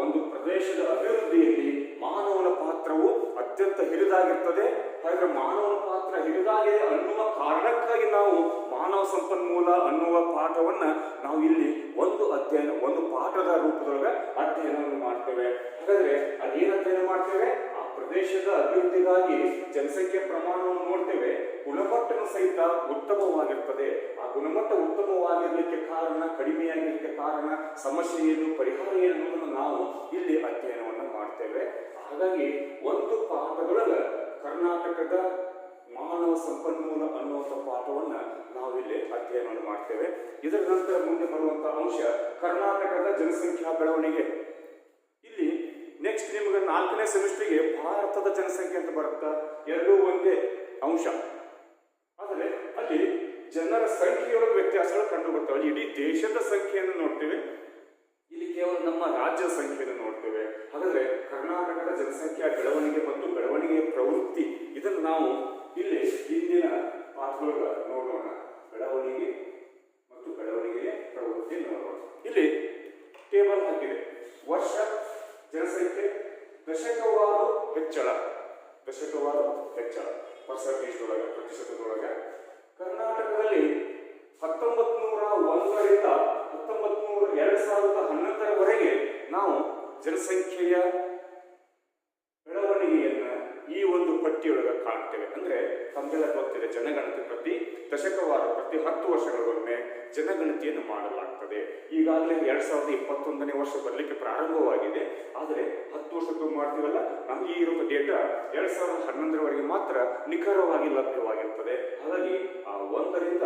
ಒಂದು ಪ್ರದೇಶದ ಅಭಿವೃದ್ಧಿಯಲ್ಲಿ ಮಾನವನ ಪಾತ್ರವು ಅತ್ಯಂತ ಹಿರಿದಾಗಿರ್ತದೆ. ಹಾಗಾದ್ರೆ ಮಾನವನ ಪಾತ್ರ ಹಿರಿದಾಗಿದೆ ಅನ್ನುವ ಕಾರಣಕ್ಕಾಗಿ ನಾವು ಮಾನವ ಸಂಪನ್ಮೂಲ ಅನ್ನುವ ಪಾಠವನ್ನ ನಾವು ಇಲ್ಲಿ ಒಂದು ಪಾಠದ ರೂಪದೊಳಗೆ ಅಧ್ಯಯನವನ್ನು ಮಾಡ್ತೇವೆ. ಹಾಗಾದ್ರೆ ಅದೇನು ಅಧ್ಯಯನ ಮಾಡ್ತೇವೆ? ಆ ಪ್ರದೇಶದ ಅಭಿವೃದ್ಧಿಗಾಗಿ ಜನಸಂಖ್ಯೆ ಪ್ರಮಾಣವನ್ನು ನೋಡ್ತೇವೆ, ಗುಣಮಟ್ಟನು ಸಹಿತ ಉತ್ತಮವಾಗಿರ್ತದೆ. ಆ ಗುಣಮಟ್ಟ ಉತ್ತಮವಾಗಿರ್ಲಿಕ್ಕೆ ಕಾರಣ, ಕಡಿಮೆಯಾಗಿರ್ಲಿಕ್ಕೆ ಕಾರಣ, ಸಮಸ್ಯೆ ಏನು, ಪರಿಹಾರ ಏನು ಅನ್ನೋದನ್ನು ನಾವು ಇಲ್ಲಿ ಅಧ್ಯಯನವನ್ನು ಮಾಡ್ತೇವೆ. ಹಾಗಾಗಿ ಒಂದು ಪಾಠದೊಳಗ ಕರ್ನಾಟಕದ ಮಾನವ ಸಂಪನ್ಮೂಲ ಅನ್ನುವಂಥ ಪಾಠವನ್ನ ನಾವಿಲ್ಲಿ ಅಧ್ಯಯನವನ್ನು ಮಾಡ್ತೇವೆ. ಇದರ ನಂತರ ಮುಂದೆ ಬರುವಂತಹ ಅಂಶ ಕರ್ನಾಟಕದ ಜನಸಂಖ್ಯಾ ಬೆಳವಣಿಗೆ. ಇಲ್ಲಿ ನೆಕ್ಸ್ಟ್ ನಿಮಗೆ 4ನೇ ಸೆಮಿಸ್ಟರ್ಗೆ ಭಾರತದ ಜನಸಂಖ್ಯೆ ಅಂತ ಬರುತ್ತಾ, ಎರಡೂ ಒಂದೇ ಅಂಶ. ಆದರೆ ಅಲ್ಲಿ ಜನರ ಸಂಖ್ಯೆಯೊಳಗೆ ವ್ಯತ್ಯಾಸಗಳು ಕಂಡು ಬರ್ತವೆ. ಅಲ್ಲಿ ಇಡೀ ದೇಶದ ಸಂಖ್ಯೆಯನ್ನು ನೋಡ್ತೇವೆ, ಇಲ್ಲಿ ಕೇವಲ ನಮ್ಮ ರಾಜ್ಯದ ಸಂಖ್ಯೆಯನ್ನು ನೋಡ್ತೇವೆ. ಹಾಗಾದ್ರೆ ಕರ್ನಾಟಕದ ಜನಸಂಖ್ಯಾ ಬೆಳವಣಿಗೆ ಮತ್ತು ಬೆಳವಣಿಗೆಯ ಪ್ರವೃತ್ತಿ, ಇದನ್ನು ನಾವು ಇಲ್ಲಿ ಹಿಂದಿನ ಪಾಠದೊಳಗ ನೋಡೋಣ. ಬೆಳವಣಿಗೆ ಮತ್ತು ಬೆಳವಣಿಗೆಯ ಪ್ರವೃತ್ತಿ ನೋಡೋಣ. ಇಲ್ಲಿ ಟೇಬಲ್ ಹಾಕಿದೆ. ವರ್ಷ ಜನಸಂಖ್ಯೆ, ದಶಕವಾರು ಹೆಚ್ಚಳ, ಪರ್ಸೆಂಟೇಜ್ ಒಳಗ, ಪ್ರತಿಶತದೊಳಗ ಕರ್ನಾಟಕದಲ್ಲಿ 1901ರಿಂದ 2011ರವರೆಗೆ ನಾವು ಜನಸಂಖ್ಯೆಯ ಬೆಳವಣಿಗೆಯನ್ನ ಈ ಒಂದು ಪಟ್ಟಿಯೊಳಗೆ ಕಾಣ್ತೇವೆ. ಅಂದ್ರೆ ತಮಗೆಲ್ಲ ಗೊತ್ತಿದೆ, ಜನಗಣತಿ ಪ್ರತಿ ದಶಕವಾರ, ಪ್ರತಿ 10 ವರ್ಷಗಳಿಗೊಮ್ಮೆ ಜನಗಣತಿಯನ್ನು ಮಾಡಲಾಗ್ತದೆ. ಈಗಾಗಲೇ 2021ನೇ ವರ್ಷ ಬರಲಿಕ್ಕೆ ಪ್ರಾರಂಭವಾಗಿದೆ. ಆದರೆ 10 ವರ್ಷಕ್ಕೂ ಮಾಡ್ತೀವಲ್ಲ, ನಾವು ಈ ಇರುವ ಡೇಟಾ 2011ರವರೆಗೆ ಮಾತ್ರ ನಿಖರವಾಗಿ ಲಭ್ಯವಾಗಿರುತ್ತದೆ. ಹಾಗಾಗಿ ಆ 1ರಿಂದ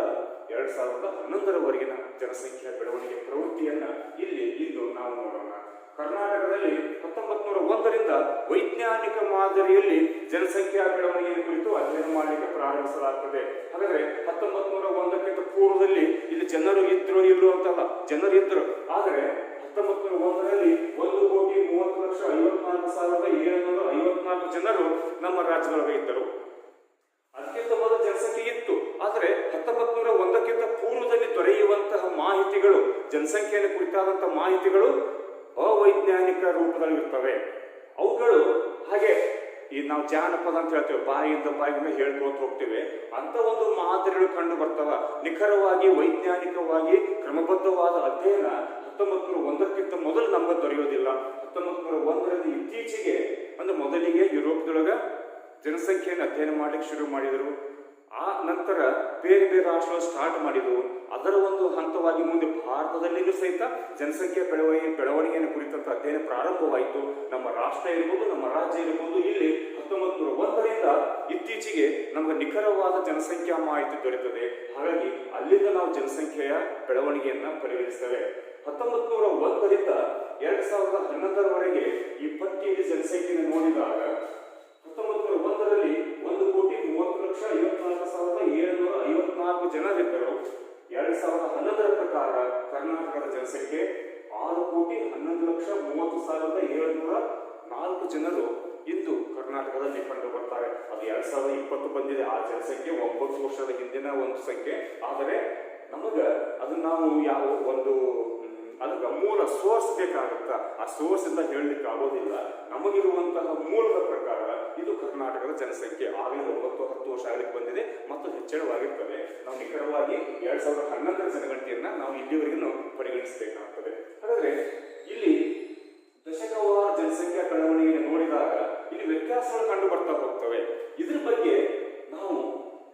2011ರವರೆಗಿನ ಜನಸಂಖ್ಯಾ ಬೆಳವಣಿಗೆ ಪ್ರವೃತ್ತಿಯನ್ನ ಇಲ್ಲಿ ಇಂದು ನಾವು ನೋಡೋಣ. ಕರ್ನಾಟಕದಲ್ಲಿ 1901ರಿಂದ ವೈಜ್ಞಾನಿಕ ಮಾದರಿಯಲ್ಲಿ ಜನಸಂಖ್ಯಾ ಬೆಳವಣಿಗೆಯ ಕುರಿತು ಅಧ್ಯಯನ ಮಾಡಲಿಕ್ಕೆ ಪ್ರಾರಂಭಿಸಲಾಗುತ್ತದೆ. ಹಾಗಾದ್ರೆ 1901ಕ್ಕಿಂತ ಪೂರ್ವದಲ್ಲಿ ಇಲ್ಲಿ ಜನರು ಇದ್ರು ಇಲ್ಲೋ ಅಂತಲ್ಲ, ಜನರು ಇದ್ರು. ಆದರೆ 1901ರಲ್ಲಿ 1,30,54,754 ಜನರು ನಮ್ಮ ರಾಜ್ಯದೊಳಗೆ ಇದ್ದರು. ಅದಕ್ಕಿಂತ ಮೊದಲು ಜನಸಂಖ್ಯೆ ಇತ್ತು. ಆದರೆ 1901ಕ್ಕಿಂತ ಪೂರ್ವದಲ್ಲಿ ದೊರೆಯುವಂತಹ ಮಾಹಿತಿಗಳು, ಜನಸಂಖ್ಯೆಯನ್ನು ಕುರಿತಾದಂತಹ ಮಾಹಿತಿಗಳು ಅವೈಜ್ಞಾನಿಕ ರೂಪದಲ್ಲಿ ಇರ್ತವೆ. ಅವುಗಳು ಹಾಗೆ ಈ ನಾವು ಜಾನಪದ ಅಂತ ಹೇಳ್ತೇವೆ, ಬಾಯಿಯಿಂದ ಬಾಯಿಯಿಂದ ಹೇಳ್ಕೊತ ಹೋಗ್ತೇವೆ. ಅಂತ ಒಂದು ಮಾದರಿಗಳು ಕಂಡು ಬರ್ತಾವ. ನಿಖರವಾಗಿ ವೈಜ್ಞಾನಿಕವಾಗಿ ಕ್ರಮಬದ್ಧವಾದ ಅಧ್ಯಯನ 1901ಕ್ಕಿಂತ ಮೊದಲು ನಮಗೆ ದೊರೆಯೋದಿಲ್ಲ. 1901ರಲ್ಲಿ ಇತ್ತೀಚೆಗೆ ಅಂದ್ರೆ ಮೊದಲಿಗೆ ಯುರೋಪ್ದೊಳಗ ಜನಸಂಖ್ಯೆಯನ್ನು ಅಧ್ಯಯನ ಮಾಡ್ಲಿಕ್ಕೆ ಶುರು ಮಾಡಿದರು. ಆ ನಂತರ ಬೇರೆ ಬೇರೆ ರಾಷ್ಟ್ರಗಳು ಸ್ಟಾರ್ಟ್ ಮಾಡಿದವು. ಅದರ ಒಂದು ಹಂತವಾಗಿ ಮುಂದೆ ಭಾರತದಲ್ಲಿಯೂ ಸಹಿತ ಜನಸಂಖ್ಯೆ ಬೆಳವಣಿಗೆಯನ್ನು ಕುರಿತಂತ ಅಧ್ಯಯನ ಪ್ರಾರಂಭವಾಯಿತು. ನಮ್ಮ ರಾಷ್ಟ್ರ ಇರ್ಬೋದು, ನಮ್ಮ ರಾಜ್ಯ ಇರ್ಬೋದು, ಇಲ್ಲಿ 1901ರಿಂದ ಇತ್ತೀಚೆಗೆ ನಮಗೆ ನಿಖರವಾದ ಜನಸಂಖ್ಯಾ ಮಾಹಿತಿ ದೊರೆಯುತ್ತದೆ. ಹಾಗಾಗಿ ಅಲ್ಲಿಂದ ನಾವು ಜನಸಂಖ್ಯೆಯ ಬೆಳವಣಿಗೆಯನ್ನ ಪರಿಗಣಿಸ್ತೇವೆ. 1901ರಿಂದ 2011ರವರೆಗೆ ಈ ಪಟ್ಟಿಯಲ್ಲಿ ಜನಸಂಖ್ಯೆಯನ್ನು ನೋಡಿದಾಗ 1901ರಲ್ಲಿ 1,30,54,754 ಜನರಿದ್ದರು. 2011ರ ಪ್ರಕಾರ ಕರ್ನಾಟಕದ ಜನಸಂಖ್ಯೆ 6,11,30,704 ಜನರು ಇಂದು ಕರ್ನಾಟಕದಲ್ಲಿ ಕಂಡು ಬರ್ತಾರೆ. ಅದು 2020 ಬಂದಿದೆ. ಆ ಜನಸಂಖ್ಯೆ 9 ವರ್ಷದ ಹಿಂದಿನ ಒಂದು ಸಂಖ್ಯೆ. ಆದರೆ ನಮಗ ಅದನ್ನ ನಾವು ಯಾವ ಒಂದು ಅದಕ್ಕೆ ಮೂಲ ಸೋರ್ಸ್ ಬೇಕಾಗುತ್ತ, ಆ ಸೋರ್ಸ್ ಇಂದ ಹೇಳಲಿಕ್ಕೆ ಆಗೋದಿಲ್ಲ. ನಮಗಿರುವಂತಹ ಮೂಲದ ಪ್ರಕಾರ ಇದು ಕರ್ನಾಟಕದ ಜನಸಂಖ್ಯೆ ಆಗಲೇ 9-10 ವರ್ಷ ಆಗಲಿಕ್ಕೆ ಬಂದಿದೆ ಮತ್ತು ಹೆಚ್ಚಳವಾಗಿರ್ತದೆ. ನಾವು ನಿಖರವಾಗಿ 2011ರ ಜನಗಣತಿಯನ್ನ ನಾವು ಇಲ್ಲಿವರೆಗೂ ಪರಿಗಣಿಸಬೇಕಾಗ್ತದೆ. ಹಾಗಾದ್ರೆ ಇಲ್ಲಿ ದಶಕವಾರ ಜನಸಂಖ್ಯಾ ಬೆಳವಣಿಗೆಯನ್ನು ನೋಡಿದಾಗ ಇಲ್ಲಿ ವ್ಯತ್ಯಾಸಗಳು ಕಂಡು ಬರ್ತಾ ಹೋಗ್ತವೆ. ಇದ್ರ ಬಗ್ಗೆ ನಾವು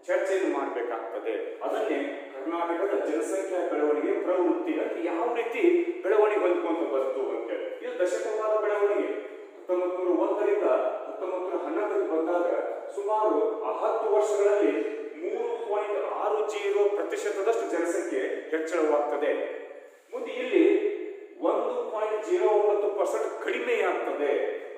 ಚರ್ಚೆಯನ್ನು ಮಾಡಬೇಕಾಗ್ತದೆ. ಅದನ್ನೇ ಕರ್ನಾಟಕದ ಜನಸಂಖ್ಯಾ ಬೆಳವಣಿಗೆ ಪ್ರವೃತ್ತಿ ಅಂದ್ರೆ ಯಾವ ರೀತಿ ಬೆಳವಣಿಗೆ ಹೊಂದ್ಕೊಂತ ಬಂತು ಅಂತೇಳಿ. ಇದು ದಶಕವಾದ ಬೆಳವಣಿಗೆ. 1901ರಿಂದ 1911ಕ್ಕೆ ಬಂದಾಗ ಸುಮಾರು 10 ವರ್ಷಗಳಲ್ಲಿ 3.60% ಜನಸಂಖ್ಯೆ ಹೆಚ್ಚಳವಾಗ್ತದೆ. ಮುಂದೆ ಇಲ್ಲಿ 1.09% ಕಡಿಮೆಯಾಗ್ತದೆ.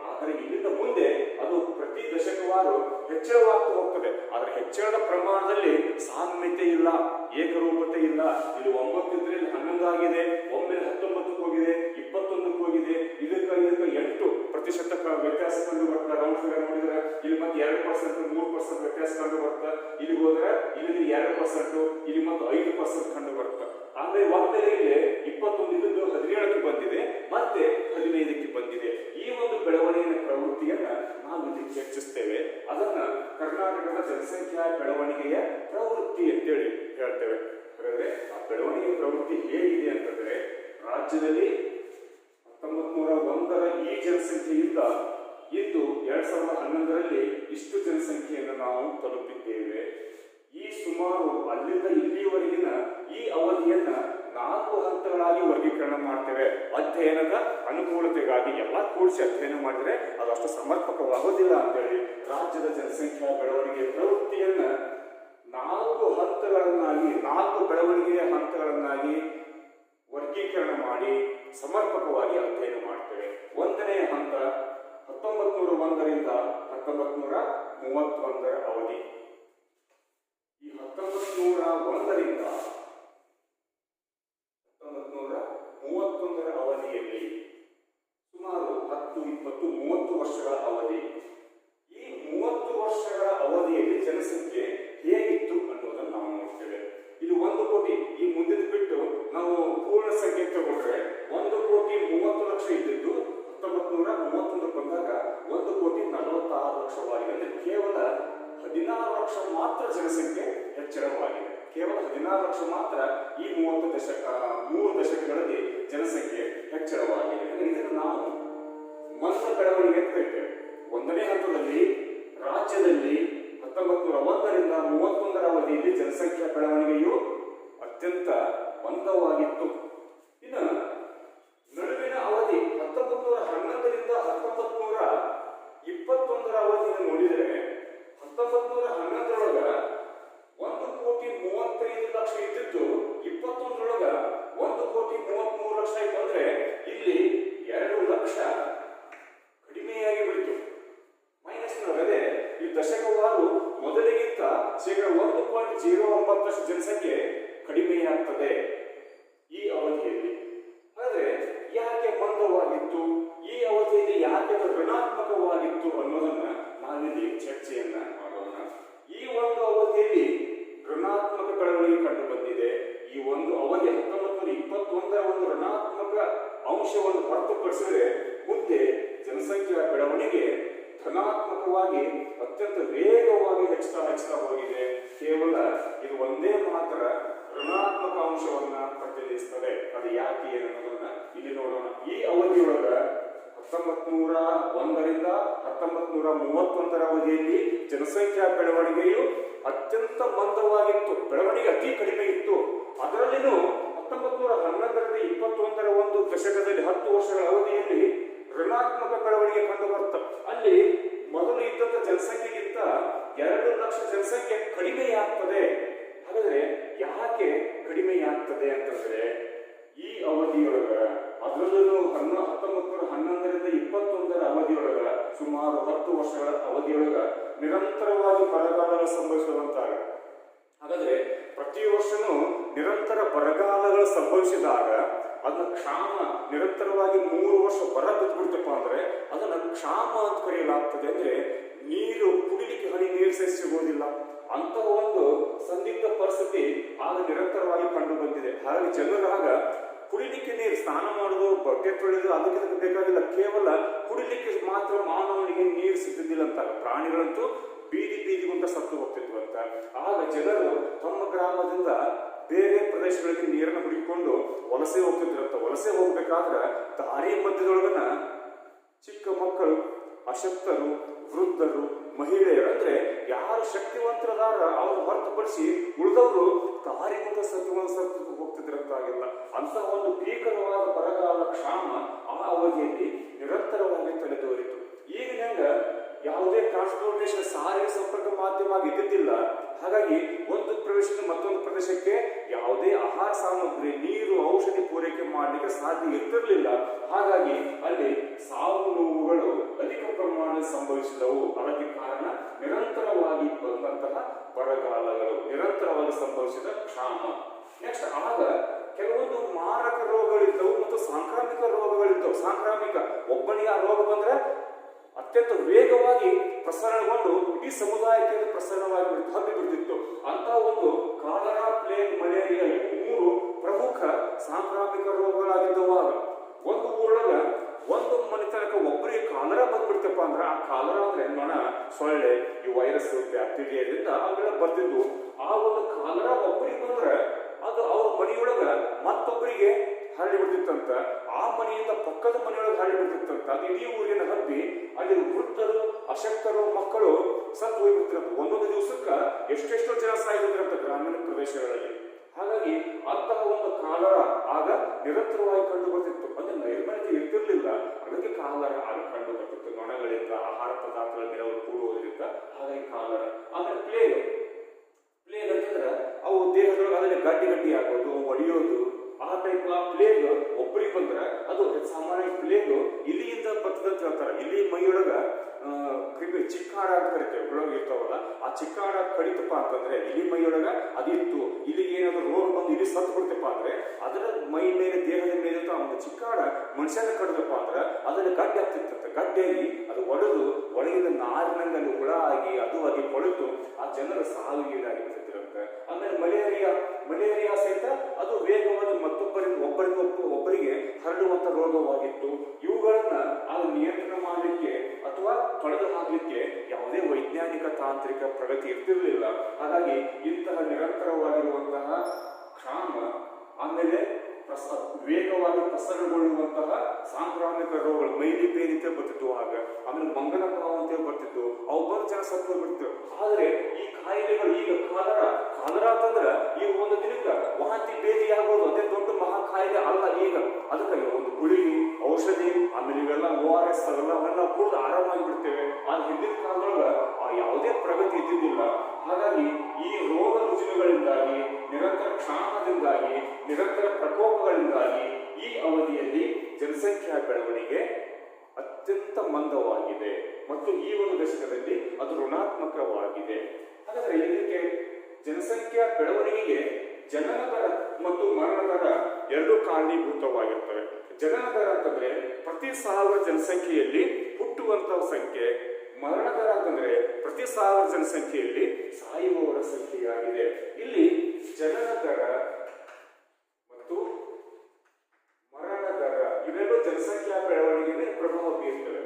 ಆದರೆ ಇಲ್ಲಿಂದ ಮುಂದೆ ಅದು ಪ್ರತಿ ದಶಕವಾರು ಹೆಚ್ಚಳವಾಗ್ತಾ ಹೋಗ್ತದೆ. ಆದರೆ ಹೆಚ್ಚಳದ ಪ್ರಮಾಣದಲ್ಲಿ ಸಾಮ್ಯತೆ ಇಲ್ಲ, ಏಕರೂಪತೆ ಇಲ್ಲ. ಇಲ್ಲಿ 9 ಇದ್ರೆ 11 ಆಗಿದೆ, ಒಮ್ಮೆ 19ಕ್ಕೆ ಹೋಗಿದೆ, 21ಕ್ಕೆ ಹೋಗಿದೆ. ಇದಕ್ಕೆ 8% ವ್ಯತ್ಯಾಸ ಕಂಡು ಬರ್ತಾ. ರೌಂಡ್ ಫಿಗರ್ ನೋಡಿದ್ರೆ ಇಲ್ಲಿ ಮತ್ತೆ 2%, 3% ವ್ಯತ್ಯಾಸ ಕಂಡು ಬರ್ತಾ. ಇಲ್ಲಿ ಹೋದ್ರೆ ಇಲ್ಲಿ 2%, ಇಲ್ಲಿ ಮತ್ತೆ 5% ಕಂಡು ಬರ್ತಾ. ಅಂದ್ರೆ ಒಮ್ಮೆಲೆ ಇಲ್ಲಿ 21 ಇದ್ದು 17ಕ್ಕೆ ಬಂದಿದೆ, ಮತ್ತೆ 15ಕ್ಕೆ ಬಂದಿದೆ. ಈ ಒಂದು ಬೆಳವಣಿಗೆಯ ಪ್ರವೃತ್ತಿಯನ್ನ ನಾವು ಇಲ್ಲಿ ಚರ್ಚಿಸ್ತೇವೆ. ಅದನ್ನ ಕರ್ನಾಟಕದ ಜನಸಂಖ್ಯಾ ಬೆಳವಣಿಗೆಯ ಪ್ರವೃತ್ತಿ ಅಂತೇಳಿ ಹೇಳ್ತೇವೆ. ಹಾಗಾದ್ರೆ ಆ ಬೆಳವಣಿಗೆ ಪ್ರವೃತ್ತಿ ಹೇಗಿದೆ ಅಂತಂದ್ರೆ, ರಾಜ್ಯದಲ್ಲಿ 1901ರ ಈ ಜನಸಂಖ್ಯೆಯಿಂದ ಇಂದು 2011ರಲ್ಲಿ ಇಷ್ಟು ಜನಸಂಖ್ಯೆಯನ್ನು ನಾವು ತಲುಪಿದ್ದೇವೆ. ಈ ಸುಮಾರು ಅಲ್ಲಿಂದ ಇಲ್ಲಿಯವರೆಗಿನ ಈ ಅವಧಿಯನ್ನ 4 ಹಂತಗಳಾಗಿ ವರ್ಗೀಕರಣ ಮಾಡ್ತೇವೆ. ಅಧ್ಯಯನದ ಅನುಕೂಲತೆಗಾಗಿ ಎಲ್ಲ ಕೂಡಿಸಿ ಅಧ್ಯಯನ ಮಾಡಿದ್ರೆ ಅದಷ್ಟು ಸಮರ್ಪಕವಾಗೋದಿಲ್ಲ ಅಂತೇಳಿ ರಾಜ್ಯದ ಜನಸಂಖ್ಯಾ ಬೆಳವಣಿಗೆ ಪ್ರವೃತ್ತಿಯನ್ನ 4 ಹಂತಗಳನ್ನಾಗಿ, 4 ಬೆಳವಣಿಗೆಯ ಹಂತಗಳನ್ನಾಗಿ ವರ್ಗೀಕರಣ ಮಾಡಿ ಸಮರ್ಪಕವಾಗಿ ಅಧ್ಯಯನ ಮಾಡ್ತೇವೆ. 1ನೇ ಹಂತ 1901ರಿಂದ 1931ರ ಅವಧಿ. ಈ 1901ರಿಂದ 1931ರ ಅವಧಿಯಲ್ಲಿ ಸುಮಾರು 10, 20, 30 ವರ್ಷಗಳ ಅವಧಿ. ಈ 30 ವರ್ಷಗಳ ಅವಧಿಯಲ್ಲಿ ಜನಸಂಖ್ಯೆ ಹೇಗಿತ್ತು ಅನ್ನೋದನ್ನು ನಾವು ನೋಡ್ತೇವೆ. ಇಲ್ಲಿ 1 ಕೋಟಿ, ಈ ಮುಂದಿನ ಬಿಟ್ಟು ನಾವು ಪೂರ್ಣ ಸಂಖ್ಯೆ ತಗೊಂಡ್ರೆ 1,30,30,00,000 ಇದ್ದಿದ್ದು 1931 ಬಂದಾಗ 1,46,00,000 ಅಂದ್ರೆ ಕೇವಲ 16 ಲಕ್ಷ ಮಾತ್ರ ಜನಸಂಖ್ಯೆ ಹೆಚ್ಚಳವಾಗಿದೆ. ಕೇವಲ 16 ಲಕ್ಷ ಮಾತ್ರ ಈ 3 ದಶಕಗಳಲ್ಲಿ ಜನಸಂಖ್ಯೆ ಹೆಚ್ಚಳವಾಗಿದೆ. ಇದನ್ನು ನಾವು ಮಂದ ಬೆಳವಣಿಗೆ ಅಂತ ಹೇಳ್ತೇವೆ. 1ನೇ ಹಂತದಲ್ಲಿ ರಾಜ್ಯದಲ್ಲಿ 1901ರಿಂದ 1931ರ ಅವಧಿಯಲ್ಲಿ ಜನಸಂಖ್ಯಾ ಬೆಳವಣಿಗೆಯು ಅತ್ಯಂತ ಮಂದವಾಗಿತ್ತು. ಇನ್ನು ನಡುವಿನ ಅವಧಿ 1911ರಿಂದ 1921ರ ಅವಧಿಯನ್ನು ನೋಡಿದರೆ 1911ರೊಳಗ 1,35,00,000 ಇದ್ದಿದ್ದು 21ರೊಳಗ 1,33,00,000 ಆಯ್ತು. ಅಂದ್ರೆ ಇಲ್ಲಿ 2 ಲಕ್ಷ ಕಡಿಮೆಯಾಗಿ ಬಿಡಿತು. ಮೈನಸ್ನೊಳಗಡೆ ಈ ದಶಕವಾರು ಮೊದಲಿಗಿಂತ ಶೇಕಡ 1.09% ಜನಸಂಖ್ಯೆ ಕಡಿಮೆಯಾಗ್ತದೆ ಈ ಅವಧಿಯಲ್ಲಿ. ಆದರೆ ಯಾಕೆ ಜನಸಂಖ್ಯೆಯ ಬೆಳವಣಿಗೆ ಧನಾತ್ಮಕವಾಗಿ ಅತ್ಯಂತ ವೇಗವಾಗಿ ಹೆಚ್ಚುತ್ತಾ ಹೋಗಿದೆ. ಕೇವಲ ಇದು ಒಂದೇ ಮಾತ್ರ ಋಣಾತ್ಮಕ ಅಂಶವನ್ನ ಪ್ರತಿನಿಧಿಸ್ತದೆ. ಅದು ಯಾಕೆ ಅನ್ನೋದನ್ನ ಇಲ್ಲಿ ನೋಡೋಣ. ಈ ಅವಧಿಯೊಳಗ 1901ರಿಂದ 1931 ಅವಧಿಯಲ್ಲಿ ಜನಸಂಖ್ಯಾ ಬೆಳವಣಿಗೆಯು ಅತ್ಯಂತ ಮಂದವಾಗಿತ್ತು. ಬೆಳವಣಿಗೆ ಅತಿ ಕಡಿಮೆ ಇತ್ತು. ಅದರಲ್ಲಿನೂ 1911ರಿಂದ 21ರ ಒಂದು ದಶಕದಲ್ಲಿ 10 ವರ್ಷಗಳ ಅವಧಿಯಲ್ಲಿ ಋಣಾತ್ಮಕ ಬೆಳವಣಿಗೆ ಕಂಡು ಬರ್ತದೆ. ಅಲ್ಲಿ ಮೊದಲು ಇದ್ದಂತ ಜನಸಂಖ್ಯೆಗಿಂತ 2 ಲಕ್ಷ ಜನಸಂಖ್ಯೆ ಕಡಿಮೆಯಾಗ್ತದೆ. ಹಾಗಾದ್ರೆ ಯಾಕೆ ಕಡಿಮೆಯಾಗ್ತದೆ ಅಂತಂದ್ರೆ ಈ ಅವಧಿಯೊಳಗ ಅದರಲ್ಲೂ 1911ರಿಂದ 21ರ ಅವಧಿಯೊಳಗ ಸುಮಾರು 10 ವರ್ಷಗಳ ಅವಧಿಯೊಳಗ ನಿರಂತರವಾಗಿ ಬರಗಾಲಗಳು ಸಂಭವಿಸುವಂತಾಗ. ಹಾಗಾದ್ರೆ ಪ್ರತಿ ವರ್ಷನೂ ನಿರಂತರ ಬರಗಾಲಗಳು ಸಂಭವಿಸಿದಾಗ ಅದನ್ನ ಕ್ಷಾಮ, ನಿರಂತರವಾಗಿ 3 ವರ್ಷ ಬರ ಬಿದ್ದುಬಿಡ್ತಪ್ಪ ಅಂದ್ರೆ ಅದನ್ನ ಕ್ಷಾಮ ಅಂತ ಕರೆಯಲಾಗ್ತದೆ. ಅಂದ್ರೆ ನೀರು ಕುಡಿಲಿಕ್ಕೆ ಹನಿ ನೀರು ಸಹ ಸಿಗೋದಿಲ್ಲ. ಅಂತಹ ಒಂದು ಸಂದಿಗ್ಧ ಪರಿಸ್ಥಿತಿ ಆಗ ನಿರಂತರವಾಗಿ ಕಂಡು ಬಂದಿದೆ. ಹಾಗಾಗಿ ಜನರಾಗ ಕುಡಿಲಿಕ್ಕೆ ನೀರು, ಸ್ನಾನ ಮಾಡುವುದು, ಬಟ್ಟೆ ತೊಳೆದು ಅದಕ್ಕೆ ಬೇಕಾಗಿಲ್ಲ, ಕೇವಲ ಕುಡಿಲಿಕ್ಕೆ ಮಾತ್ರ ಮಾನವನಿಗೆ ನೀರು ಸಿಗುದಿಲ್ಲ ಅಂತ. ಪ್ರಾಣಿಗಳಂತೂ ಬೀದಿಗುಂಟ ಸತ್ತು ಹೋಗ್ತಿದ್ವು ಅಂತ. ಆಗ ಜನರು ತಮ್ಮ ಗ್ರಾಮದಿಂದ ಬೇರೆ ಪ್ರದೇಶಗಳಿಗೆ ನೀರನ್ನು ಹುಡುಕಿಕೊಂಡು ವಲಸೆ ಹೋಗ್ತಿದ್ರಂತ. ವಲಸೆ ಹೋಗ್ಬೇಕಾದ್ರೆ ದಾರಿ ಮಧ್ಯದೊಳಗನ ಚಿಕ್ಕ ಮಕ್ಕಳು, ಅಶಕ್ತರು, ವೃದ್ಧರು, ಮಹಿಳೆಯರು, ಅಂದ್ರೆ ಯಾರು ಶಕ್ತಿವಂತರದಾರ ಅವ್ರು ಹೊರತುಪಡಿಸಿ ಉಳಿದವರು ದಾರಿ ಮುಂದೆ ಸತ್ತು ಹೋಗ್ತಿದ್ರಂತಾಗಿಲ್ಲ. ಅಂತಹ ಒಂದು ಭೀಕರವಾದ ಬರಗಾಲ, ಕ್ಷಾಮ ಆ ಅವಧಿಯಲ್ಲಿ ನಿರಂತರವಾಗಿ ತಲೆದೋರಿತು. ಈಗಿನ ಯಾವುದೇ ಟ್ರಾನ್ಸ್ಪೋರ್ಟೇಷನ್, ಸಾರಿಗೆ ಸಂಪರ್ಕ ಮಾಧ್ಯಮ ಇದ್ದಿದ್ದಿಲ್ಲ. ಹಾಗಾಗಿ ಒಂದು ಪ್ರದೇಶದಿಂದ ಮತ್ತೊಂದು ಪ್ರದೇಶಕ್ಕೆ ಯಾವುದೇ ಆಹಾರ ಸಾಮಗ್ರಿ, ನೀರು, ಔಷಧಿ ಪೂರೈಕೆ ಮಾಡಲಿಕ್ಕೆ ಸಾಧ್ಯ ಇರ್ತಿರ್ಲಿಲ್ಲ. ಹಾಗಾಗಿ ಅಲ್ಲಿ ಸಾವು ನೋವುಗಳು ಅಧಿಕ ಪ್ರಮಾಣದಲ್ಲಿ ಸಂಭವಿಸಿದವು. ಅದಕ್ಕೆ ಕಾರಣ ನಿರಂತರವಾಗಿ ಬಂದಂತಹ ಬರಗಾಲಗಳು, ನಿರಂತರವಾಗಿ ಸಂಭವಿಸಿದ ಕ್ಷಾಮ. ನೆಕ್ಸ್ಟ್ ಆಗ ಕೆಲವೊಂದು ಮಾರಕ ರೋಗಗಳಿದ್ದವು ಮತ್ತು ಸಾಂಕ್ರಾಮಿಕ ರೋಗಗಳಿದ್ದವು. ಸಾಂಕ್ರಾಮಿಕ, ಒಬ್ಬನಿಗೆ ಆ ರೋಗ ಬಂದ್ರೆ ಅತ್ಯಂತ ವೇಗವಾಗಿ ಪ್ರಸರಣಗೊಂಡು ಇಡೀ ಸಮುದಾಯಕ್ಕೆ ಪ್ರಸರಣವಾಗಿ ಹಬ್ಬಿಬಿಡ್ತಿತ್ತು. ಅಂತಹ ಒಂದು ಕಾಲರಾ, ಪ್ಲೇಗ್, ಮಲೇರಿಯಾ, ಇವು 3 ಪ್ರಮುಖ ಸಾಂಕ್ರಾಮಿಕ ರೋಗಗಳಾಗಿದ್ದವಾಗ ಒಂದು ಊರೊಳಗ ಒಂದು ಮನೆತನಕ ಒಬ್ಬರಿಗೆ ಕಾಲರಾ ಬಂದ್ಬಿಡ್ತಪ್ಪ ಅಂದ್ರೆ, ಆ ಕಾಲರಾ ಅಂದ್ರೆ ನೊಣ, ಸೊಳ್ಳೆ, ಈ ವೈರಸ್, ಬ್ಯಾಕ್ಟೀರಿಯಾದಿಂದ ಅವೆಲ್ಲ ಬರ್ತಿದ್ವು. ಆ ಒಂದು ಕಾಲರಾ ಒಬ್ಬರಿಗೆ ಬಂದ್ರೆ ಅದು ಅವ್ರ ಮನೆಯೊಳಗ ಮತ್ತೊಬ್ಬರಿಗೆ ಹರಡಿ ಬಿಡ್ತಿತ್ತಂತ. ಆ ಮನೆಯಿಂದ ಪಕ್ಕದ ಮನೆಯೊಳಗೆ ಹರಡಿ ಬಿಡ್ತಿತ್ತಂತ. ಅದು ಇಡೀ ಊರಿನ ಹಬ್ಬಿ ಅಲ್ಲಿ ವೃದ್ಧರು, ಅಶಕ್ತರು, ಮಕ್ಕಳು ಸತ್ತು ಹೋಗ್ಬಿಡ್ತಿರಂತ. ಒಂದೊಂದು ದಿವಸಕ್ಕ ಎಷ್ಟೆಷ್ಟೋ ಜನ ಸಾಯ್ಬಿದ್ರಂತ ಗ್ರಾಮೀಣ ಪ್ರದೇಶಗಳಲ್ಲಿ. ಹಾಗಾಗಿ ಅಂತಹ ಒಂದು ಕಾಲರ ಆಗ ನಿರಂತರವಾಗಿ ಕಂಡು ಬರ್ತಿತ್ತು. ಅಂದ್ರೆ ನೈರ್ಮಲ್ಯ ಇರ್ತಿರ್ಲಿಲ್ಲ, ಅದಕ್ಕೆ ಕಾಲರ ಆಗ ಕಂಡು ಬರ್ತಿತ್ತು. ನೊಣಗಳಿಂದ, ಆಹಾರ ಪದಾರ್ಥಗಳ ಮೇಲೆ ಅವರು ಕೂಡುವುದರಿಂದ, ಹಾಗಾಗಿ ಕಾಲರ. ಆಮೇಲೆ ಪ್ಲೇಗ್ ಅಂತಂದ್ರೆ ಅವು ದೇಹದೊಳಗೆ ಅದರಲ್ಲಿ ಗಡ್ಡಿ ಆಗೋದು, ಒಡೆಯೋದು, ಆ ಟೈಪ್ ಪ್ಲೇಗ್ ಒಬ್ಬರಿಗೆ ಬಂದ್ರೆ ಅದು ಸಾಮಾನ್ಯ ಪ್ಲೇಗ್ ಇಲಿಯಿಂದ ಬರ್ತದಂತ ಹೇಳ್ತಾರೆ. ಇಲಿ ಮೈಯೊಳಗ ಚಿಕ್ಕಾಡ ಅಂತ ಕರಿತೇವೆ, ಒಳಗೆ ಇರ್ತಾವಲ್ಲ, ಆ ಚಿಕ್ಕಾಡ ಕಡಿತಪ್ಪ ಅಂತಂದ್ರೆ ಇಲಿ ಮೈಯೊಳಗ ಅದಿತ್ತು. ಇಲಿಗೆ ಏನಾದ್ರು ರೋಗ ಬಂದು ಇಲಿ ಸತ್ತು ಬಿಡ್ತಪ್ಪ ಅಂದ್ರೆ ಅದರ ಮೈ ಮೇಲೆ, ದೇಹದ ಮೇಲೆ ಒಂದು ಚಿಕ್ಕಾಡ ಮನುಷ್ಯನ ಕಡಿದಪ್ಪ ಅಂದ್ರೆ ಅದರಲ್ಲಿ ಗಡ್ಡೆ ಆಗ್ತಿರ್ತದೆ. ಗಡ್ಡೆಯಾಗಿ ಅದು ಒಡೆದು ಒಳಗಿನ ನಾರಿನಲ್ಲಿ ಅಲ್ಲಿ ಹುಳ ಆಗಿ ಅದು ಆಗಿ ಕೊಳೆತು ಆ ಜನರ ಸಾವಿಗೀಡಾಗಿರ್ತಿರುತ್ತೆ. ಆಮೇಲೆ ಮಲೇರಿಯಾ ಸಹಿತ ಅದು ವೇಗವಾಗಿ ಒಬ್ಬರಿಗೆ ಹರಡುವಂತ ರೋಗವಾಗಿತ್ತು. ಇವುಗಳನ್ನ ಅದು ನಿಯಂತ್ರಣ ಮಾಡಲಿಕ್ಕೆ ಅಥವಾ ತೊಳೆದು ಹಾಕಲಿಕ್ಕೆ ಯಾವುದೇ ವೈಜ್ಞಾನಿಕ, ತಾಂತ್ರಿಕ ಪ್ರಗತಿ ಇರ್ತಿರ್ಲಿಲ್ಲ. ಹಾಗಾಗಿ ಇಂತಹ ನಿರಂತರವಾಗಿರುವಂತಹ ಕ್ಷಾಮ, ಆಮೇಲೆ ವೇಗವಾಗಿ ಪ್ರಸರಣಗೊಳ್ಳುವಂತಹ ಸಾಂಕ್ರಾಮಿಕ ರೋಗಗಳು, ಮೈಲಿ ಪೇನ್ ಅಂತ ಬರ್ತಿತ್ತು ಆಗ. ಆಮೇಲೆ ಮಂಗನ ಬಾವು ಅಂತ ಬರ್ತಿತ್ತು. ಅವು ಬಂದು ಜನ ಸತ್ತು ಹೋಗ್ಬಿಡ್ತಿತ್ತು. ಆದ್ರೆ ಈ ಕಾಯಿಲೆಗಳು ಈಗ ಕಾಲರಾ ಅಂತಂದ್ರೆ ಈ ಒಂದು ದಿನಕ್ಕೆ ವಾಂತಿ ಭೇದಿ ಆಗೋದು ಅದೇ ದೊಡ್ಡ ಮಹಾ ಕಾಯಿಲೆ ಅಲ್ಲ ಈಗ. ಅದಕ್ಕೆ ಒಂದು ಗುಳಿಗೆ, ಔಷಧಿ, ಆಮೇಲೆ ಇವೆಲ್ಲ ORS ಅವೆಲ್ಲ ಕುಡಿದು ಆರಾಮಾಗಿ ಬಿಡ್ತೇವೆ. ಆದ್ರೆ ಹಿಂದಿನ ಕಾಲದೊಳಗ ಯಾವುದೇ ಪ್ರಗತಿ ಇದ್ದಿದ್ದಿಲ್ಲ. ಹಾಗಾಗಿ ಈ ರೋಗ ರುಜಿನಗಳಿಂದಾಗಿ, ನಿರಂತರ ಕ್ಷಾಮದಿಂದಾಗಿ, ನಿರಂತರ ಪ್ರಕೋಪಗಳಿಂದಾಗಿ ಈ ಅವಧಿಯಲ್ಲಿ ಜನಸಂಖ್ಯಾ ಬೆಳವಣಿಗೆ ಅತ್ಯಂತ ಮಂದವಾಗಿದೆ ಮತ್ತು ಈ ಒಂದು ದಶಕದಲ್ಲಿ ಅದು ಋಣಾತ್ಮಕವಾಗಿದೆ. ಹಾಗಾದ್ರೆ ಇದಕ್ಕೆ ಜನಸಂಖ್ಯಾ ಬೆಳವಣಿಗೆಗೆ ಜನನ ದರ ಮತ್ತು ಮರಣ ದರ ಎರಡೂ ಕಾರಣೀಭೂತವಾಗಿರ್ತವೆ. ಜನನ ದರ ಅಂತಂದ್ರೆ ಪ್ರತಿ 1000 ಜನಸಂಖ್ಯೆಯಲ್ಲಿ ಹುಟ್ಟುವಂತಹ ಸಂಖ್ಯೆ. ಮರಣ ದರ ಅಂತಂದ್ರೆ ಪ್ರತಿ 1000 ಜನಸಂಖ್ಯೆಯಲ್ಲಿ ಸಾಯುವವರ ಸಂಖ್ಯೆಯಾಗಿದೆ. ಇಲ್ಲಿ ಜನನ ದರ ಮತ್ತು ಮರಣ ದರ ಇವೆರಡೂ ಜನಸಂಖ್ಯಾ ಬೆಳವಣಿಗೆಗೆ ಪ್ರಭಾವ ಬೀರ್ತವೆ.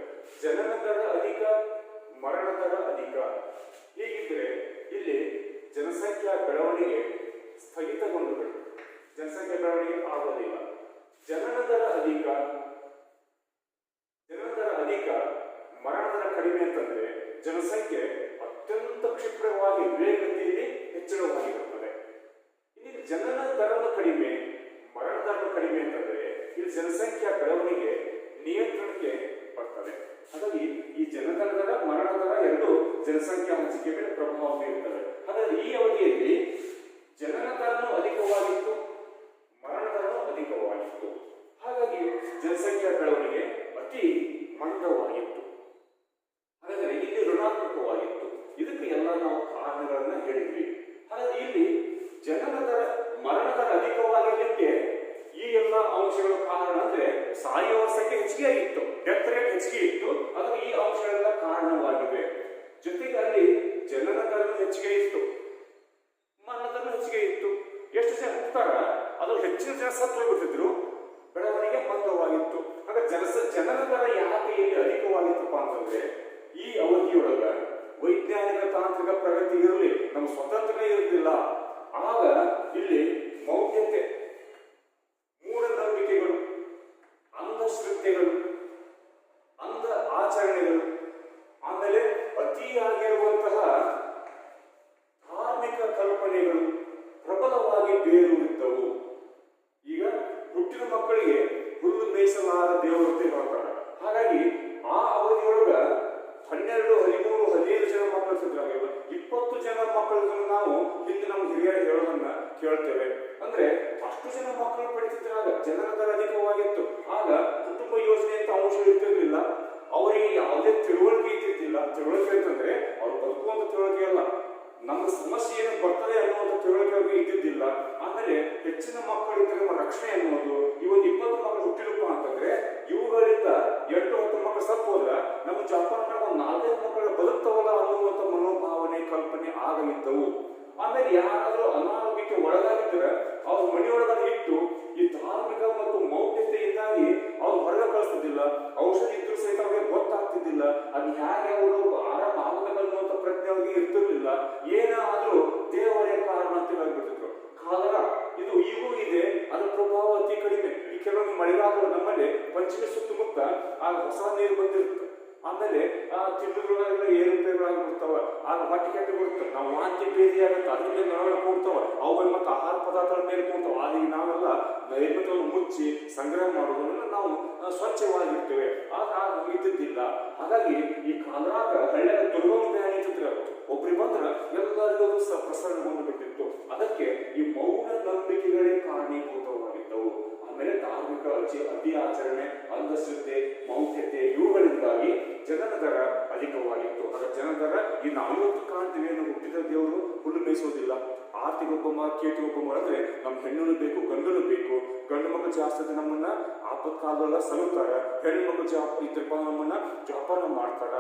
ಆಗೋದಿಲ್ಲ. ಜನನ ದರ ಅಧಿಕ, ಮರಣ ದರ ಕಡಿಮೆ ಅಂತಂದ್ರೆ ಜನಸಂಖ್ಯೆ ಅತ್ಯಂತ ಕ್ಷಿಪ್ರವಾಗಿ ವೇಗಗತಿಯಲ್ಲಿ ಹೆಚ್ಚಳವಾಗಿರುತ್ತದೆ. ಇಲ್ಲಿ ಜನನ ದರನು ಕಡಿಮೆ, ಮರಣ ದರ ಕಡಿಮೆ ಅಂತಂದ್ರೆ ಇಲ್ಲಿ ಜನಸಂಖ್ಯೆಯ ಬೆಳವಣಿಗೆ ನಿಯಂತ್ರಣಕ್ಕೆ ಬರ್ತದೆ. ಹಾಗಾಗಿ ಈ ಜನನ ದರ ಮರಣ ದರ ಎರಡು ಜನಸಂಖ್ಯಾ ಹಂಚಿಕೆ ಮೇಲೆ ಪ್ರಭಾವ ಬೀರುತ್ತವೆ. ಹಾಗಾಗಿ ಈ ಅವಧಿಯಲ್ಲಿ ಜನನ ದರನು ಅಧಿಕವಾಗಿತ್ತು, ಮರಣ ದರನು ಅಧಿಕವಾಗಿತ್ತು. ಹಾಗಾಗಿ ಜನಸಂಖ್ಯಾ ಬೆಳವಣಿಗೆ ಅತಿ ಮಂದವಾಗಿತ್ತು. ಹಾಗಾದರೆ ಇಲ್ಲಿ ಋಣಾತ್ಮಕವಾಗಿತ್ತು. ಇದಕ್ಕೆ ಎಲ್ಲ ನಾವು ಕಾರಣಗಳನ್ನ ಹೇಳಿದ್ವಿ. ಹಾಗಾಗಿ ಇಲ್ಲಿ ಜನನ ದರ ಮರಣ ದರ ಅಧಿಕವಾಗಿರಲಿಕ್ಕೆ ಈ ಎಲ್ಲ ಅಂಶಗಳು ಕಾರಣ. ಅಂದ್ರೆ ಸಾಯುವ ಸಂಖ್ಯೆ ಹೆಚ್ಚಿಗೆ ಆಗಿತ್ತು, ಡೆತ್ ರೇಟ್ ಹೆಚ್ಚಿಗೆ ಇತ್ತು, ಅದಕ್ಕೆ ಈ ಅಂಶಗಳೆಲ್ಲ ಕಾರಣವಾಗಿವೆ. ಜೊತೆಗೆ ಅಲ್ಲಿ ಜನನ ದರ ಹೆಚ್ಚಿಗೆ ಇತ್ತು, ಮರಣ ದರ ಹೆಚ್ಚಿಗೆ ಇತ್ತು. ಎಷ್ಟು ಜನ ಹುಡ್ತಾರ ಅದು ಹೆಚ್ಚಿನ ಜನ ಸತ್ತು ಹೋಗ್ಬಿಟ್ಟಿದ್ರು, ಬೆಳವಣಿಗೆ ಮಂದವಾಗಿತ್ತು. ಆಗ ಜನನ ದರ ಯಾಕೆ ಇಲ್ಲಿ ಅಧಿಕವಾಗಿತ್ತಪ್ಪ ಅಂತಂದ್ರೆ ಈ ಅವಧಿಯೊಳಗ ವೈಜ್ಞಾನಿಕ ತಾಂತ್ರಿಕ ಪ್ರಗತಿ ಇರಲಿ, ನಮ್ಮ ಸ್ವತಂತ್ರನೇ ಇರಲಿಲ್ಲ. ಆಗ ಇಲ್ಲಿ ಮೌಢ್ಯತೆ, ಮೂಢನಂಬಿಕೆಗಳು, ಅಂಧಶ್ರದ್ಧೆಗಳು, ಅಂಧ ಆಚರಣೆಗಳು, ಆಮೇಲೆ ಅತಿಯಾಗಿರುವಂತಹ ಧಾರ್ಮಿಕ ಕಲ್ಪನೆಗಳು ಪ್ರಬಲವಾಗಿ ಬೇರೂರಿದ್ದವು. ಈಗ ಹುಟ್ಟಿದ ಮಕ್ಕಳಿಗೆ ಹುಲ್ಲು ಮೇಯಿಸಲಾದ ದೇವರು ಅಂತ ಹೇಳ್ತಾರೆ. ಹಾಗಾಗಿ ಆ ಅವಧಿಯೊಳಗ 12, 13, 15 ಜನ ಮಕ್ಕಳು ಸಿದ್ಧರಾಗಿಲ್ಲ, 20 ಜನ ಮಕ್ಕಳನ್ನು ನಾವು ಹಿಂದೆ ನಮ್ಮ ಹಿರಿಯರು ಹೇಳೋದನ್ನ ಕೇಳ್ತೇವೆ. ಅಂದ್ರೆ ಅಷ್ಟು ಜನ ಮಕ್ಕಳು ಪಡಿತಿದ್ರಾಗ ಜನನ ದರ ಅಧಿಕವಾಗಿತ್ತು. ಆಗ ಕುಟುಂಬ ಯೋಜನೆ ಅಂತ ಅಂಶ ಇರ್ತಿರ್ಲಿಲ್ಲ, ಅವರಿಗೆ ಯಾವುದೇ ತಿಳುವಳಿಕೆ ಇರ್ತಿದ್ದಿಲ್ಲ. ತಿಳುವಳಿಕೆ ಅಂತಂದ್ರೆ ಅವ್ರು ಬದುಕುವಂತ ತಿಳುವಳಿಕೆ ಅಲ್ಲ, ನಮ್ಮ ಸಮಸ್ಯೆ ಏನು ಬರ್ತದೆ ಅನ್ನುವಂಥ ತಿಳುವಳಿಕೆ ಅವ್ರಿಗೆ ಇದ್ದಿದ್ದಿಲ್ಲ. ಆಮೇಲೆ ಹೆಚ್ಚಿನ ಮಕ್ಕಳಿದ್ರೆ ನಮ್ಮ ರಕ್ಷಣೆ ಅನ್ನೋದು, ಈ ಒಂದು 20 ಮಕ್ಕಳು ಹುಟ್ಟಿರಪ್ಪ ಅಂತಂದ್ರೆ ಇವುಗಳಿಂದ 8-10 ಮಕ್ಕಳು ಸತ್ತು ಹೋದ್ರ ನಮ್ಮ ಜಪಾನ್ದಾಗ ಒಂದು 4-5 ಮಕ್ಕಳು ಬದುಕ್ತವಲ್ಲ ಅನ್ನುವಂಥ ಮನೋಭಾವನೆ ಕಲ್ಪನೆ ಆಗ ಇದ್ದವು. ಆಮೇಲೆ ಯಾರಾದ್ರೂ ಅನಾರೋಗ್ಯಕ್ಕೆ ಒಳಗಾಗಿದ್ರೆ ಅವ್ರ ಮನೆಯೊಳಗ ಇಟ್ಟು ಈ ಧಾರ್ಮಿಕ ಮತ್ತು ಮೌಢ್ಯತೆಯಿಂದಾಗಿ ಅವ್ರು ಹೊರಗೆ ಕಳಿಸ್ತಿದ್ದಿಲ್ಲ. ಔಷಧಿ ಇದ್ರೂ ಸಹಿತ ಅವ್ರಿಗೆ ಗೊತ್ತಾಗ್ತಿದ್ದಿಲ್ಲ, ಅದು ಹೇಗೆ ಅವರು ಆರಾಮ ಆಗಬೇಕು ಅನ್ನುವಂಥ ಪ್ರಜ್ಞೆ ಅವ್ರಿಗೆ ಇರ್ತಿರ್ಲಿಲ್ಲ. ಏನಾದ್ರೂ ದೇವರೇ ಕಾರಣ ಅಂತ ಹೇಳ್ಬಿಡ್ತಿದ್ರು. ಕಾಲರ ಇದು ಈಗೂ ಇದೆ, ಅದರ ಪ್ರಭಾವ ಅತಿ ಕಡಿಮೆ. ಈ ಕೆಲವೊಂದು ಮಳೆಗಾಲ ನಮ್ಮಲ್ಲಿ ಪಂಚಮಿ ಸುತ್ತಮುತ್ತ ಆ ಹೊಸ ನೀರು ಬಂದಿರುತ್ತೆ. ಆಮೇಲೆ ಆ ತಿಂಡಿಗಳಾಗೆಲ್ಲ ಏರುಪೇರುಗಳಾಗಿಬಿಡ್ತಾವ, ಆಗ ಹೊಟ್ಟೆ ಕೆಟ್ಟು ಬಿಡುತ್ತೆ, ನಾವು ವಾಂತಿ ಭೇದಿ ಆಗುತ್ತೆ, ಅದರಿಂದ ನರಗಳು ಕೂಡ್ತಾವ, ಅವುಗಳು ಮತ್ತೆ ಆಹಾರ ಪದಾರ್ಥಗಳ ಮೇಲೆ ಕೂಡ್ತಾವ. ಆಗ ನಾವೆಲ್ಲ ನೈವೇದ್ಯವನ್ನು ಮುಚ್ಚಿ ಸಂಗ್ರಹ ಮಾಡೋದನ್ನ ನಾವು ಸ್ವಚ್ಛವಾಗಿರ್ತೇವೆ. ಆಗ ಇದ್ದಿದ್ದಿಲ್ಲ. ಹಾಗಾಗಿ ಈ ಕಾಲರಾಗ ಹಳ್ಳಿಯಾಗ ದುರ್ಗಮ ಬ್ಯಾನಿ ಇಟ್ಟಿದ್ರೆ ಒಬ್ರಿಗೆ ಬಂದ್ರೆ ಎಲ್ಲರಿಗೂ ಪ್ರಸರಣಗೊಂಡು ಬಿಟ್ಟಿತ್ತು. ಅದಕ್ಕೆ ಈ ಮೌಢ ನಂಬಿಕೆಗಳೇ ಕಾರಣೀಭೂತವಾಗಿದ್ದವು. ಆಮೇಲೆ ಧಾರ್ಮಿಕ ಅತಿ ಆಚರಣೆ, ಅಂಧಶ್ರದ್ಧೆ, ಮೌಢ್ಯತೆ ಇವುಗಳಿಂದಾಗಿ ಜನನ ದರ ಅಧಿಕವಾಗಿತ್ತು. ಆಗ ಜನನ ದರ ಈ 40 ಕಾಣ್ತೀವಿ, ಹುಟ್ಟಿದ ದೇವರು ಹುಲ್ಲು ಮೇಯಿಸೋದಿಲ್ಲ, ಆರ್ತಿಗೊಬ್ಬಮ್ಮ ಕೇಟಿಗೊಬ್ಬಮ್ಮ ಅಂದ್ರೆ ನಮ್ ಹೆಣ್ಣು ಬೇಕು ಗಂಡನು ಬೇಕು. ಗಂಡು ಮಕ್ಕಳು ಜಾಸ್ತಿ ನಮ್ಮನ್ನ ಆಪತ್ಕಾಲದಲ್ಲ ಸಲುತ್ತಾರ, ಹೆಣ್ಣು ಮಕ್ಕಳು ಇದ್ರಪ್ಪ ನಮ್ಮನ್ನ ಜೋಪಾನ ಮಾಡ್ತಾರ.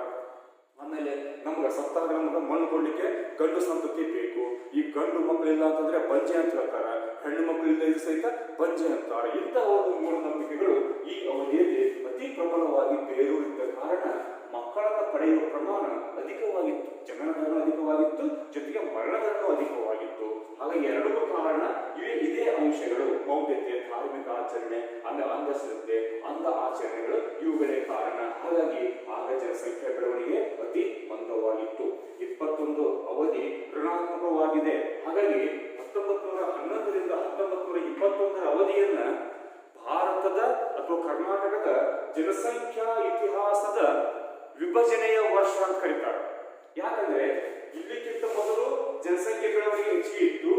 ಆಮೇಲೆ ನಮ್ಗೆ ಸತ್ತಾಗ ನಮ್ಗೆ ಮಣ್ಣು ಕೊಡ್ಲಿಕ್ಕೆ ಗಂಡು ಸಂತತಿ ಬೇಕು. ಈ ಗಂಡು ಮಕ್ಕಳು ಇಲ್ಲ ಅಂತಂದ್ರೆ ಬಂಜೆ ಅಂತ ಹೇಳ್ತಾರ, ಹೆಣ್ಣು ಮಕ್ಕಳು ಇಲ್ಲ ಇದು ಸಹಿತ ಬಂಜೆ ಅಂತಾರೆ. ಇಂತಹ ಒಂದು ಮೂಢನಂಬಿಕೆಗಳು ಈ ಅವಧಿಯಲ್ಲಿ ಅತಿ ಪ್ರಬಲವಾಗಿ ಬೇರೂರಿದ್ದ ಕಾರಣ ಮಕ್ಕಳನ್ನ ಪಡೆಯುವ ಪ್ರಮಾಣ ಅಧಿಕವಾಗಿತ್ತು, ಜನನ ದರ ಅಧಿಕವಾಗಿತ್ತು, ಜೊತೆಗೆ ಮರಣ ದರನೂ ಅಧಿಕವಾಗಿತ್ತು. ಹಾಗಾಗಿ ಎರಡೂ ಕಾರಣ ಇದೇ ಅಂಶಗಳು, ಮೌಢ್ಯತೆ, ಧಾರ್ಮಿಕ ಆಚರಣೆ, ಅಂಧಶ್ರದ್ಧೆ, ಅಂಧ ಆಚರಣೆಗಳು ಇವುಗಳೇ ಕಾರಣ. ಹಾಗಾಗಿ ಆಗ ಜನಸಂಖ್ಯೆ ಬೆಳವಣಿಗೆ ಅತಿ ಮಂದವಾಗಿತ್ತು. 21 ಅವಧಿ ಋಣಾತ್ಮಕವಾಗಿದೆ. ಹಾಗಾಗಿ 1911ರಿಂದ 1921 ಅವಧಿಯನ್ನ ಭಾರತದ ಅಥವಾ ಕರ್ನಾಟಕದ ಜನಸಂಖ್ಯಾ ಇತಿಹಾಸದ ವಿಭಜನೆಯ ವರ್ಷ ಅಂತ ಕರೀತಾರೆ. ಯಾಕಂದ್ರೆ ಇಲ್ಲಿಗಿಂತ ಮೊದಲು ಜನಸಂಖ್ಯೆ ಬೆಳವಣಿಗೆ ಹೆಚ್ಚಿಗೆ ಇತ್ತು,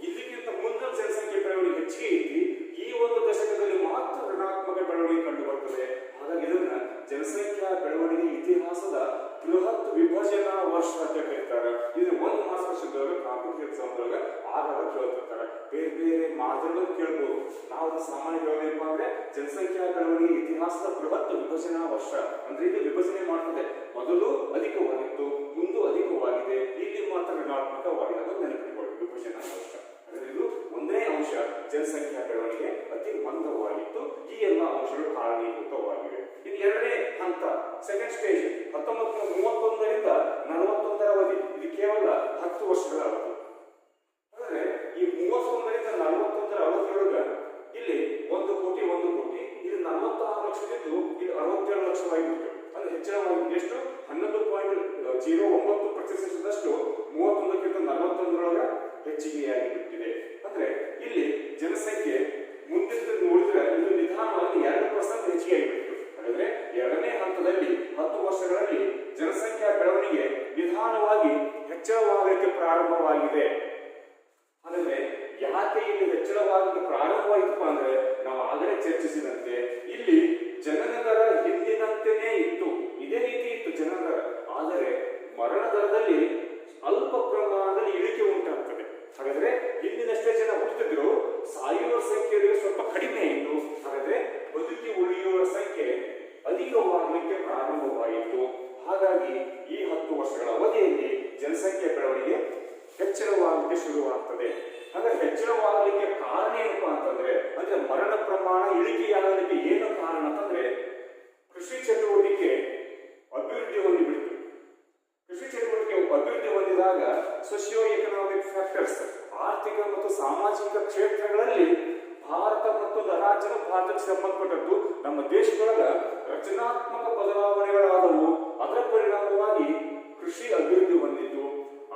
ಇಲ್ಲಿಗಿಂತ ಮುಂದೆ ಜನಸಂಖ್ಯೆ ಬೆಳವಣಿಗೆ ಹೆಚ್ಚಿಗೆ ಇತ್ತು. ಈ ಒಂದು ದಶಕದಲ್ಲಿ ಮಾತ್ರ ಋಣಾತ್ಮಕ ಬೆಳವಣಿಗೆ ಕಂಡು ಬರ್ತದೆ. ಹಾಗಾಗಿ ಇದನ್ನ ಜನಸಂಖ್ಯಾ ಬೆಳವಣಿಗೆ ಇತಿಹಾಸದ ಬೃಹತ್ ವಿಭಜನಾ ವರ್ಷ ಅಂತ ಕರೀತಾರೆ. ಇದು ಒಂದು ಮಾರ್ಗದರ್ಶನದೊಳಗೆ ಕಾಂಪಿಟೇಟಿವ್ ಎಕ್ಸಾಮ್ ಒಳಗೆ ಆಗಾಗ ಕೇಳ್ತಿರ್ತಾರೆ. ಬೇರೆ ಬೇರೆ ಮಾದರಿಗಳನ್ನು ಕೇಳ್ಬೋದು. ನಾವು ಸಾಮಾನ್ಯ ಹೇಳೋದೇನಪ್ಪ ಅಂದ್ರೆ ಜನಸಂಖ್ಯಾ ಬೆಳವಣಿಗೆ ಇತಿಹಾಸದ ಬೃಹತ್ ವಿಭಜನಾ ವರ್ಷ ಅಂದ್ರೆ ಇದು ವಿಭಜನೆ ಮಾಡ್ತದೆ. ಮೊದಲು ಅಧಿಕವಾಗಿತ್ತು, ಮುಂದೆ ಅಧಿಕವಾಗಿದೆ, ಇಲ್ಲಿ ಮಾತ್ರ ಋಣಾತ್ಮಕವಾಗಿದೆ. ಅದನ್ನು ನೆನಪಿಟ್ಕೊಳ್ಳಿ, ವಿಭಜನಾ ವರ್ಷ. ಇದು ಒಂದೇ ಅಂಶ, ಜನಸಂಖ್ಯಾ ಬೆಳವಣಿಗೆ ಅತಿ ಮಂದವಾಗಿತ್ತು. ಈ ಎಲ್ಲ ಅಂಶಗಳು ಕಾರಣೀಭೂತವಾಗಿವೆ. ಇದು ಎರಡನೇ ಹಂತ, ಸೆಕೆಂಡ್ ಸ್ಟೇಜ್, 1931ರಿಂದ 41 ಅವಧಿ. ಇದು ಕೇವಲ 10 ವರ್ಷಗಳ ಅವಧಿ. ಅಂದ್ರೆ ಈ 31ರಿಂದ 41 ಅವಧಿಯೊಳಗ ಇಲ್ಲಿ ಎಷ್ಟು 11.09% 31ಕ್ಕಿಂತ 41ರೊಳಗೆ ಹೆಚ್ಚಿಗೆಯಾಗಿ ಬಿಟ್ಟಿದೆ. ಅಂದ್ರೆ ಇಲ್ಲಿ ಜನಸಂಖ್ಯೆ ಮುಂದಿನ ನೋಡಿದ್ರೆ ಇದು ನಿಧಾನವಾಗಿ 2% ಹೆಚ್ಚಿಗೆಯಾಗಿಬಿಟ್ಟು. ಹಾಗಾದ್ರೆ ಎರಡನೇ ಹಂತದಲ್ಲಿ 10 ವರ್ಷಗಳಲ್ಲಿ ಜನಸಂಖ್ಯಾ ಬೆಳವಣಿಗೆ ನಿಧಾನವಾಗಿ ಹೆಚ್ಚಳವಾಗಲಿಕ್ಕೆ ಪ್ರಾರಂಭವಾಗಿದೆ. ಹಾಗಾದ್ರೆ ಯಾಕೆ ಇಲ್ಲಿ ಹೆಚ್ಚಳವಾಗಲಿಕ್ಕೆ ಪ್ರಾರಂಭವಾಯಿತಪ್ಪ ಅಂದ್ರೆ ನಾವು ಆಗಲೇ ಚರ್ಚಿಸಿದಂತೆ ಇಲ್ಲಿ ಜನನ ದರ ಹಿಂದಿನಂತೆಯೇ ಇತ್ತು, ಇದೇ ರೀತಿ ಇತ್ತು ಜನನ ದರ. ಆದರೆ ಮರಣ ದರದಲ್ಲಿ ಅಲ್ಪ ಪ್ರಮಾಣದಲ್ಲಿ ಇಳಿಕೆ ಉಂಟಾಗ್ತದೆ. ಹಾಗಾದ್ರೆ ಹಿಂದಿನಷ್ಟೇ ಜನ ಹುಟ್ಟಿದ್ರು, ಸಾಯುವವರ ಸಂಖ್ಯೆ ಸ್ವಲ್ಪ ಕಡಿಮೆ ಇತ್ತು. ಹಾಗಾದ್ರೆ ಬದುಕಿ ಉಳಿಯುವವರ ಸಂಖ್ಯೆ ಅಧಿಕವಾಗಲಿಕ್ಕೆ ಪ್ರಾರಂಭವಾಯಿತು. ಹಾಗಾಗಿ ಈ 10 ವರ್ಷಗಳ ಅವಧಿಯಲ್ಲಿ ಜನಸಂಖ್ಯೆ ಬೆಳವಣಿಗೆ ಹೆಚ್ಚಳವಾಗಲಿಕ್ಕೆ ಶುರುವಾಗ್ತದೆ. ಹಾಗಾದ್ರೆ ಹೆಚ್ಚಳವಾಗಲಿಕ್ಕೆ ಕಾರಣ ಏನಪ್ಪಾ ಅಂತಂದ್ರೆ, ಅಂದ್ರೆ ಮರಣ ಪ್ರಮಾಣ ಇಳಿಕೆಯಾಗಲಿಕ್ಕೆ ಏನು ಕಾರಣ ಅಂತಂದ್ರೆ ಕೃಷಿ ಚಟುವಟಿಕೆ ಅಭಿವೃದ್ಧಿ ಹೊಂದಿಬಿಡ್ತು. ಕೃಷಿ ಚಟುವಟಿಕೆ ಅಭಿವೃದ್ಧಿ ಹೊಂದಿದಾಗ ಸೋಶಿಯೋ ಎಕನಾಮಿಕ್ ಫ್ಯಾಕ್ಟರ್ಸ್, ಆರ್ಥಿಕ ಮತ್ತು ಸಾಮಾಜಿಕ ಕ್ಷೇತ್ರಗಳಲ್ಲಿ ಭಾರತ ಮತ್ತು ರಾಜ್ಯದ ಭಾರತಕ್ಕೆ ಸಂಬಂಧಪಟ್ಟದ್ದು ನಮ್ಮ ದೇಶದೊಳಗ ರಚನಾತ್ಮಕ ಬದಲಾವಣೆಗಳಾದವು. ಅದರ ಪರಿಣಾಮವಾಗಿ ಕೃಷಿ ಅಭಿವೃದ್ಧಿ ಹೊಂದಿದ್ದು,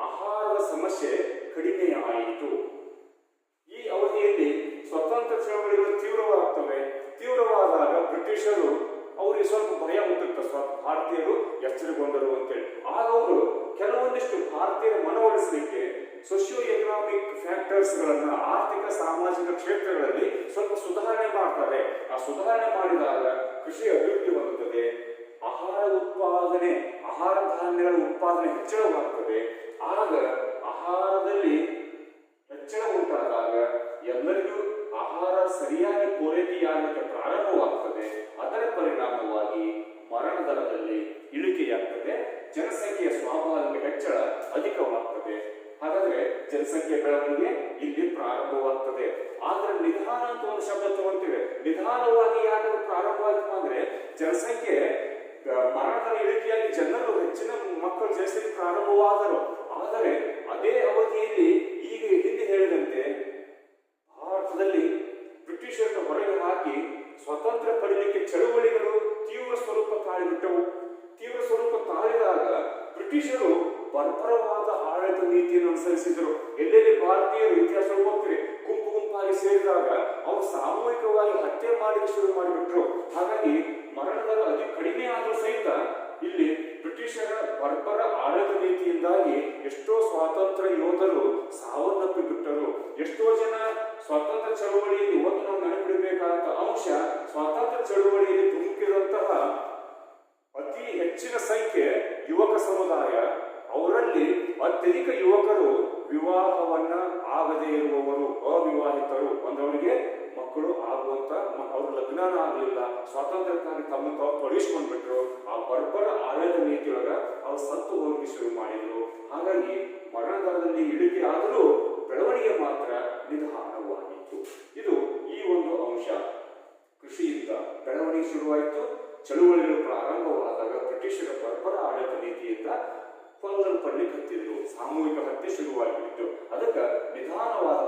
ಆಹಾರದ ಸಮಸ್ಯೆ ಕಡಿಮೆ ಆಯಿತು. ಈ ಅವಧಿಯಲ್ಲಿ ಸ್ವತಂತ್ರ ಚಳವಳಿಗಳು ತೀವ್ರವಾಗ್ತವೆ. ತೀವ್ರವಾದಾಗ ಬ್ರಿಟಿಷರು ಅವರಿಗೆ ಸ್ವಲ್ಪ ಭಯ ಹುಟ್ಟುತ್ತೆ, ಭಾರತೀಯರು ಎಚ್ಚರಗೊಂಡರು ಅಂತೇಳಿ. ಆಗ ಅವರು ಕೆಲವೊಂದಿಷ್ಟು ಭಾರತೀಯರ ಮನವೊಲಿಸಲಿಕ್ಕೆ ಸೋಶಿಯೋ ಎಕನಾಮಿಕ್ ಫ್ಯಾಕ್ಟರ್ಸ್ ಗಳನ್ನ, ಆರ್ಥಿಕ ಸಾಮಾಜಿಕ ಕ್ಷೇತ್ರಗಳಲ್ಲಿ ಸ್ವಲ್ಪ ಸುಧಾರಣೆ ಮಾಡ್ತಾರೆ. ಆ ಸುಧಾರಣೆ ಮಾಡಿದಾಗ ಕೃಷಿ ಅಭಿವೃದ್ಧಿ ಹೊಂದುತ್ತದೆ, ಆಹಾರ ಉತ್ಪಾದನೆ, ಆಹಾರ ಧಾನ್ಯಗಳ ಉತ್ಪಾದನೆ ಹೆಚ್ಚಳವಾಗ್ತದೆ. ಆಗ ಆಹಾರದಲ್ಲಿ ಹೆಚ್ಚಳ ಉಂಟಾದಾಗ ಎಲ್ಲರಿಗೂ ಆಹಾರ ಸರಿಯಾಗಿ ಪೂರೈಕೆಯಾಗಲಿಕ್ಕೆ ಪ್ರಾರಂಭವಾಗ್ತದೆ. ಅದರ ಪರಿಣಾಮವಾಗಿ ಮರಣ ದರದಲ್ಲಿ ಇಳಿಕೆಯಾಗ್ತದೆ, ಜನಸಂಖ್ಯೆಯ ಸ್ವಾಭಾವಿಕ ಹೆಚ್ಚಳ ಅಧಿಕವಾಗ್ತದೆ. ಹಾಗಾದ್ರೆ ಜನಸಂಖ್ಯೆ ಬೆಳವಣಿಗೆ ಇಲ್ಲಿ ಪ್ರಾರಂಭವಾಗ್ತದೆ. ಆದ್ರೆ ನಿಧಾನ ಅಂತ ಒಂದು ಶಬ್ದ ತಗೊಳ್ತೇವೆ. ನಿಧಾನವಾಗಿ ಯಾಕೆ ಪ್ರಾರಂಭವಾಯ್ತು ಅಂದ್ರೆ ಜನಸಂಖ್ಯೆ ಮರಣದರ ಇಳಿಕೆಯಾಗಿ ಜನರು ಹೆಚ್ಚಿನ ಮಕ್ಕಳು ಜನಿಸಲಿಕ್ಕೆ ಪ್ರಾರಂಭವಾದರು. ಆದರೆ ಅದೇ ಅವಧಿಯಲ್ಲಿ ಈಗ ಹಿಂದೆ ಹೇಳಿದಂತೆ ಭಾರತದಲ್ಲಿ ಬ್ರಿಟಿಷರನ್ನು ಹೊರಗೆ ಹಾಕಿ ಸ್ವತಂತ್ರ ಪಡೆಯಲಿಕ್ಕೆ ಚಳುವಳಿಗಳು ತೀವ್ರ ಸ್ವರೂಪ ತಾಳಿಬಿಟ್ಟವು. ತೀವ್ರ ಸ್ವರೂಪ ತಾಳಿದಾಗ ಬ್ರಿಟಿಷರು ಬರ್ಬರವಾದ ಆಡಳಿತ ನೀತಿಯನ್ನು ಅನುಸರಿಸಿದರು. ಎಲ್ಲೆಲ್ಲಿ ಭಾರತೀಯರು ಇತಿಹಾಸ ಹೋಗ್ತಾರೆ, ಗುಂಪು ಗುಂಪಾಗಿ ಸೇರಿದಾಗ ಅವರು ಸಾಮೂಹಿಕವಾಗಿ ಹತ್ಯೆ ಮಾಡಲಿಕ್ಕೆ ಶುರು ಮಾಡಿಬಿಟ್ರು. ಹಾಗಾಗಿ ಮರಣ ದರ ಅತಿ ಕಡಿಮೆ ಆದರೂ ಸಹಿತ ಇಲ್ಲಿ ಬ್ರಿಟಿಷರ ಬರ್ಬರ ಆಡಳಿತ ನೀತಿಯಿಂದಾಗಿ ಎಷ್ಟೋ ಸ್ವಾತಂತ್ರ್ಯ ಯೋಧರು ಸಾವನ್ನಪ್ಪಿ ಬಿಟ್ಟರು. ಎಷ್ಟೋ ಜನ ಸ್ವಾತಂತ್ರ್ಯ ಚಳವಳಿಯಲ್ಲಿ ಇವತ್ತು ನಾವು ನೆನಪಿಡಬೇಕಾದಂತ ಅಂಶ, ಸ್ವಾತಂತ್ರ್ಯ ಚಳವಳಿಯಲ್ಲಿ ಧುಮುಕಿದಂತಹ ಅತಿ ಹೆಚ್ಚಿನ ಸಂಖ್ಯೆ ಯುವಕ ಸಮುದಾಯ. ಅವರಲ್ಲಿ ಅತ್ಯಧಿಕ ಯುವಕರು ವಿವಾಹವನ್ನ ಆಗದೇ ಇರುವವರು, ಅವಿವಾಹಿತರು. ಒಂದವರಿಗೆ ಮಕ್ಕಳು ಆಗುವಂತ, ಅವ್ರ ಲಗ್ನ ಆಗಲಿಲ್ಲ, ಸ್ವಾತಂತ್ರ್ಯಕ್ಕಾಗಿ ತಮ್ಮನ್ನು ತಾವು ತೊಡಗಿಸ್ಕೊಂಡ್ಬಿಟ್ರು. ಆ ಬರ್ಬರ ಆಡಳಿತ ನೀತಿಯೊಳಗ ಅವ್ರು ಸತ್ತು ಹೋಗಿ ಶುರು ಮಾಡಿದ್ರು. ಹಾಗಾಗಿ ಮರಣ ದರದಲ್ಲಿ ಇಳಿಕೆ ಆದರೂ ಬೆಳವಣಿಗೆ ಮಾತ್ರ ನಿಧಾನವಾಗಿತ್ತು. ಇದು ಈ ಒಂದು ಅಂಶ. ಕೃಷಿಯಿಂದ ಬೆಳವಣಿಗೆ ಶುರುವಾಯಿತು. ಚಳುವಳಿಗಳು ಪ್ರಾರಂಭವಾದಾಗ ಬ್ರಿಟಿಷರ ಬರ್ಬರ ಆಡಳಿತ ನೀತಿಯಿಂದ ಕೊಲ್ಲಲ್ಪಡ್ಲಿಕ್ಕೆ ಹತ್ತಿದ್ರು. ಸಾಮೂಹಿಕ ಹತ್ಯೆ ಶುರುವಾಗಿತ್ತು. ಅದಕ್ಕೆ ನಿಧಾನವಾದ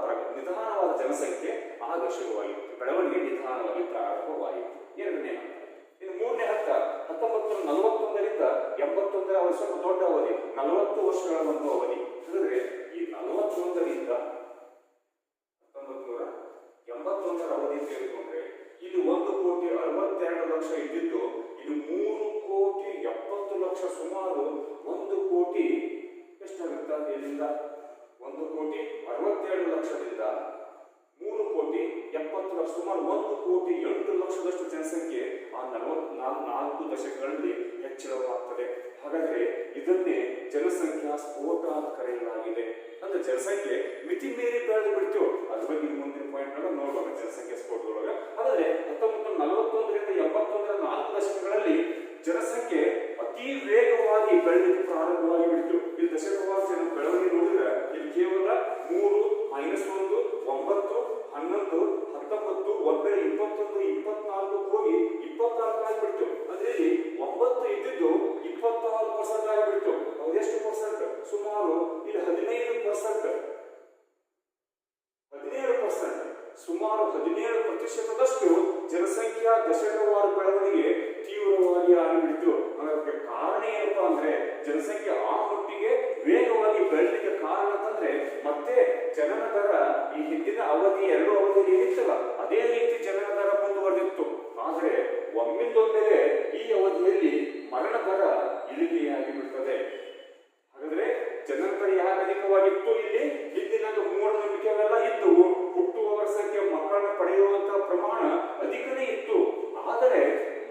ಜನಸಂಖ್ಯೆ ಆಗ ಶುರುವಾಗಿತ್ತು. ಬೆಳವಣಿಗೆ ನಿಧಾನವಾಗಿ ಪ್ರಾರಂಭವಾಯಿತು. ಎರಡನೇ ಹಂತ. ಇನ್ನು ಮೂರನೇ ಹಂತ 1941ರಿಂದ 81ರ ಅವಧಿ, ಸ್ವಲ್ಪ ದೊಡ್ಡ ಅವಧಿ, 40 ವರ್ಷಗಳ ಒಂದು ಅವಧಿ. ಅಂದ್ರೆ ಈ 41ರಿಂದ 1981ರ ಅವಧಿ ತೆಗೆದುಕೊಂಡ್ರೆ ಇಲ್ಲಿ 1,62,00,000 ಇದ್ದಿದ್ದು ಇದು 3,70,00,000, ಸುಮಾರು 1,00,00,000 ಎಷ್ಟಾಗುತ್ತಾ? ಇಲ್ಲಿಂದ 1,67,00,000ದಿಂದ 3,70,00,000, ಸುಮಾರು 1,08,00,000 ಜನಸಂಖ್ಯೆ ಆ 44 ದಶಕಗಳಲ್ಲಿ ಹೆಚ್ಚಳವಾಗ್ತದೆ. ಹಾಗಾದ್ರೆ ಇದನ್ನೇ ಜನಸಂಖ್ಯಾ ಸ್ಫೋಟ ಅಂತ ಕರೆಯಲಾಗಿದೆ. ಅಂದ್ರೆ ಜನಸಂಖ್ಯೆ ಮಿತಿ ಮೀರಿ ಬೆಳೆದು ಬಿಡ್ತೀವಿ. ಅದ್ರ ಬಗ್ಗೆ ಮುಂದಿನ ಪಾಯಿಂಟ್ ನೋಡೋಣ ಜನಸಂಖ್ಯಾ ಸ್ಫೋಟದೊಳಗ. ಹಾಗಾದ್ರೆ 1941ರಿಂದ 71ರ 4 ದಶಕಗಳಲ್ಲಿ ಜನಸಂಖ್ಯೆ ಅತಿ ವೇಗವಾಗಿ ಬೆಳೆಯಲಿಕ್ಕೆ ಪ್ರಾರಂಭವಾಗಿ ಬಿಡ್ತು. ಇಲ್ಲಿ ದಶಕವಾಗಿ ಜನ ಬೆಳವಣಿಗೆ ನೋಡಿದ್ರೆ ಇಲ್ಲಿ ಕೇವಲ 3, -1, 9, 11, 19, 21, 24 ಹೋಗಿ 24 ಆಗಿಬಿಡ್ತು. ಅಂದ್ರೆ ಇಲ್ಲಿ 9 ಇದ್ದಿದ್ದು 26% ಆಗಿಬಿಡ್ತು. ಅವ್ರು ಎಷ್ಟು ಪರ್ಸೆಂಟ್? ಸುಮಾರು ಇಲ್ಲಿ 15%, ಸುಮಾರು 17%ದಷ್ಟು ಜನಸಂಖ್ಯಾ ದಶಕವಾರ ಬೆಳವಣಿಗೆ ತೀವ್ರವಾಗಿ ಆಗಿಬಿಡ್ತು. ಅದಕ್ಕೆ ಕಾರಣ ಜನಸಂಖ್ಯೆ ಆ ಮಟ್ಟಿಗೆ ವೇಗವಾಗಿ ಬೆಳೆಯಲಿಕ್ಕೆ ಕಾರಣ ಅಂತಂದ್ರೆ ಮತ್ತೆ ಜನನ ದರ ಈ ಹಿಂದಿನ ಅವಧಿ 2 ಅವಧಿಯಲ್ಲಿ ಏನಿತ್ತಲ್ಲ ಅದೇ ರೀತಿ ಜನನ ದರ ಮುಂದುವರೆದಿತ್ತು. ಆದ್ರೆ ಒಮ್ಮಿಂದೊಮ್ಮೆಲೆ ಈ ಅವಧಿಯಲ್ಲಿ ಮರಣ ದರ ಇಳಿಕೆಯಾಗಿ ಬಿಡ್ತದೆ. ಹಾಗಾದ್ರೆ ಜನನ ದರ ಯಾಕೆ ಅಧಿಕವಾಗಿತ್ತು? ಇಲ್ಲಿ ಹಿಂದಿನ ಮೂಢನಂಬಿಕೆ ಅವೆಲ್ಲ ಇತ್ತು. ಹುಟ್ಟುವವರ ಸಂಖ್ಯೆ, ಮಕ್ಕಳನ್ನ ಪಡೆಯುವಂತಹ ಪ್ರಮಾಣ ಅಧಿಕನೇ ಇತ್ತು. ಆದರೆ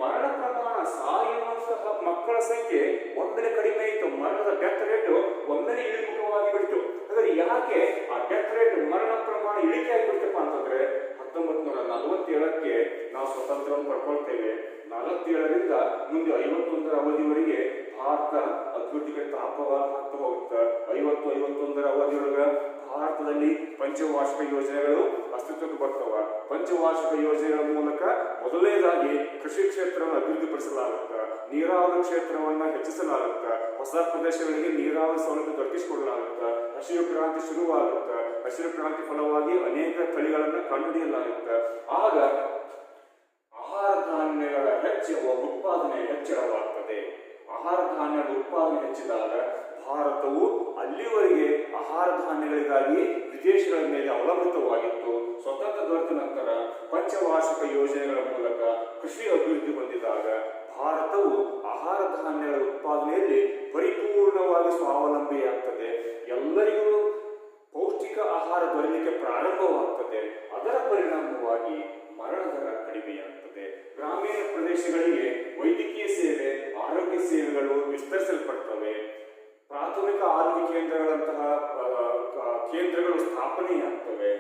ಮರಣ ಪ್ರಮಾಣ, ಸಾಯುವಂತಹ ಮಕ್ಕಳ ಸಂಖ್ಯೆ ಒಮ್ಮೆಲೆ ಕಡಿಮೆ ಇತ್ತು. ಮರಣದ ಡೆತ್ ರೇಟ್ ಒಮ್ಮೆಲೆ ಇಳಿಮುಖವಾಗಿ ಬಿಡ್ತು. ಹಾಗಾದ್ರೆ ಯಾಕೆ ಆ ಡೆತ್ ರೇಟ್, ಮರಣ ಪ್ರಮಾಣ ಇಳಿಕೆ ಆಗಿಬಿಡ್ತಪ್ಪ ಅಂತಂದ್ರೆ 1947ಕ್ಕೆ ನಾವು ಸ್ವಾತಂತ್ರ್ಯವನ್ನು ಪಡ್ಕೊಳ್ತೇವೆ. 47ರಿಂದ ಮುಂದೆ 51ರ ಅವಧಿವರೆಗೆ ಭಾರತ ಅಭಿವೃದ್ಧಿಗೆ ತಾಪವಾಗ್ತಾ ಹೋಗುತ್ತೆ. 50-51ರ ಅವಧಿಯೊಳಗ ಭಾರತದಲ್ಲಿ ಪಂಚವಾರ್ಷಿಕ ಯೋಜನೆಗಳು ಅಸ್ತಿತ್ವಕ್ಕೆ ಬರ್ತವ. ಪಂಚವಾರ್ಷಿಕ ಯೋಜನೆಗಳ ಮೂಲಕ ಮೊದಲನೇದಾಗಿ ಕೃಷಿ ಕ್ಷೇತ್ರವನ್ನು ಅಭಿವೃದ್ಧಿಪಡಿಸಲಾಗುತ್ತೆ, ನೀರಾವರಿ ಕ್ಷೇತ್ರವನ್ನ ಹೆಚ್ಚಿಸಲಾಗುತ್ತೆ, ಹೊಸ ಪ್ರದೇಶಗಳಿಗೆ ನೀರಾವರಿ ಸೌಲಭ್ಯ ದೊರಕಿಸಿಕೊಡಲಾಗುತ್ತೆ, ಹಸಿರು ಕ್ರಾಂತಿ ಶುರುವಾಗುತ್ತೆ. ಹಸಿರು ಕ್ರಾಂತಿ ಫಲವಾಗಿ ಅನೇಕ ತಳಿಗಳನ್ನ ಕಂಡುಹಿಡಿಯಲಾಗುತ್ತೆ. ಆಗ ಆಹಾರ ಧಾನ್ಯಗಳ ಉತ್ಪಾದನೆ ಹೆಚ್ಚಳವಾಗ್ತದೆ. ಆಹಾರ ಧಾನ್ಯಗಳ ಉತ್ಪಾದನೆ ಹೆಚ್ಚಿದಾಗ ಭಾರತವು ಅಲ್ಲಿವರೆಗೆ ಆಹಾರ ಧಾನ್ಯಗಳಿಗಾಗಿ ವಿದೇಶಗಳ ಮೇಲೆ ಅವಲಂಬಿತವಾಗಿತ್ತು. ಸ್ವತಂತ್ರ ದೊರೆತ ನಂತರ ಪಂಚವಾರ್ಷಿಕ ಯೋಜನೆಗಳ ಮೂಲಕ ಕೃಷಿ ಅಭಿವೃದ್ಧಿ ಹೊಂದಿದಾಗ ಭಾರತವು ಆಹಾರ ಧಾನ್ಯಗಳ ಉತ್ಪಾದನೆಯಲ್ಲಿ ಪರಿಪೂರ್ಣವಾಗಿ ಸ್ವಾವಲಂಬಿಯಾಗ್ತದೆ. ಎಲ್ಲರಿಗೂ ಪೌಷ್ಟಿಕ ಆಹಾರ ದೊರೆಯಲಿಕ್ಕೆ ಪ್ರಾರಂಭವಾಗ್ತದೆ. ಅದರ ಪರಿಣಾಮವಾಗಿ ಮರಣ ದರ ಕಡಿಮೆಯಾಗ್ತದೆ. ಗ್ರಾಮೀಣ ಪ್ರದೇಶಗಳಿಗೆ ವೈದ್ಯಕೀಯ ಸೇವೆ, ಆರೋಗ್ಯ ಸೇವೆಗಳು ವಿಸ್ತರಿಸಲ್ಪಡ್ತವೆ. ಪ್ರಾಥಮಿಕ ಆರೋಗ್ಯ ಕೇಂದ್ರಗಳಂತಹ ಕೇಂದ್ರಗಳು ಸ್ಥಾಪನೆಯಾಗ್ತವೆ.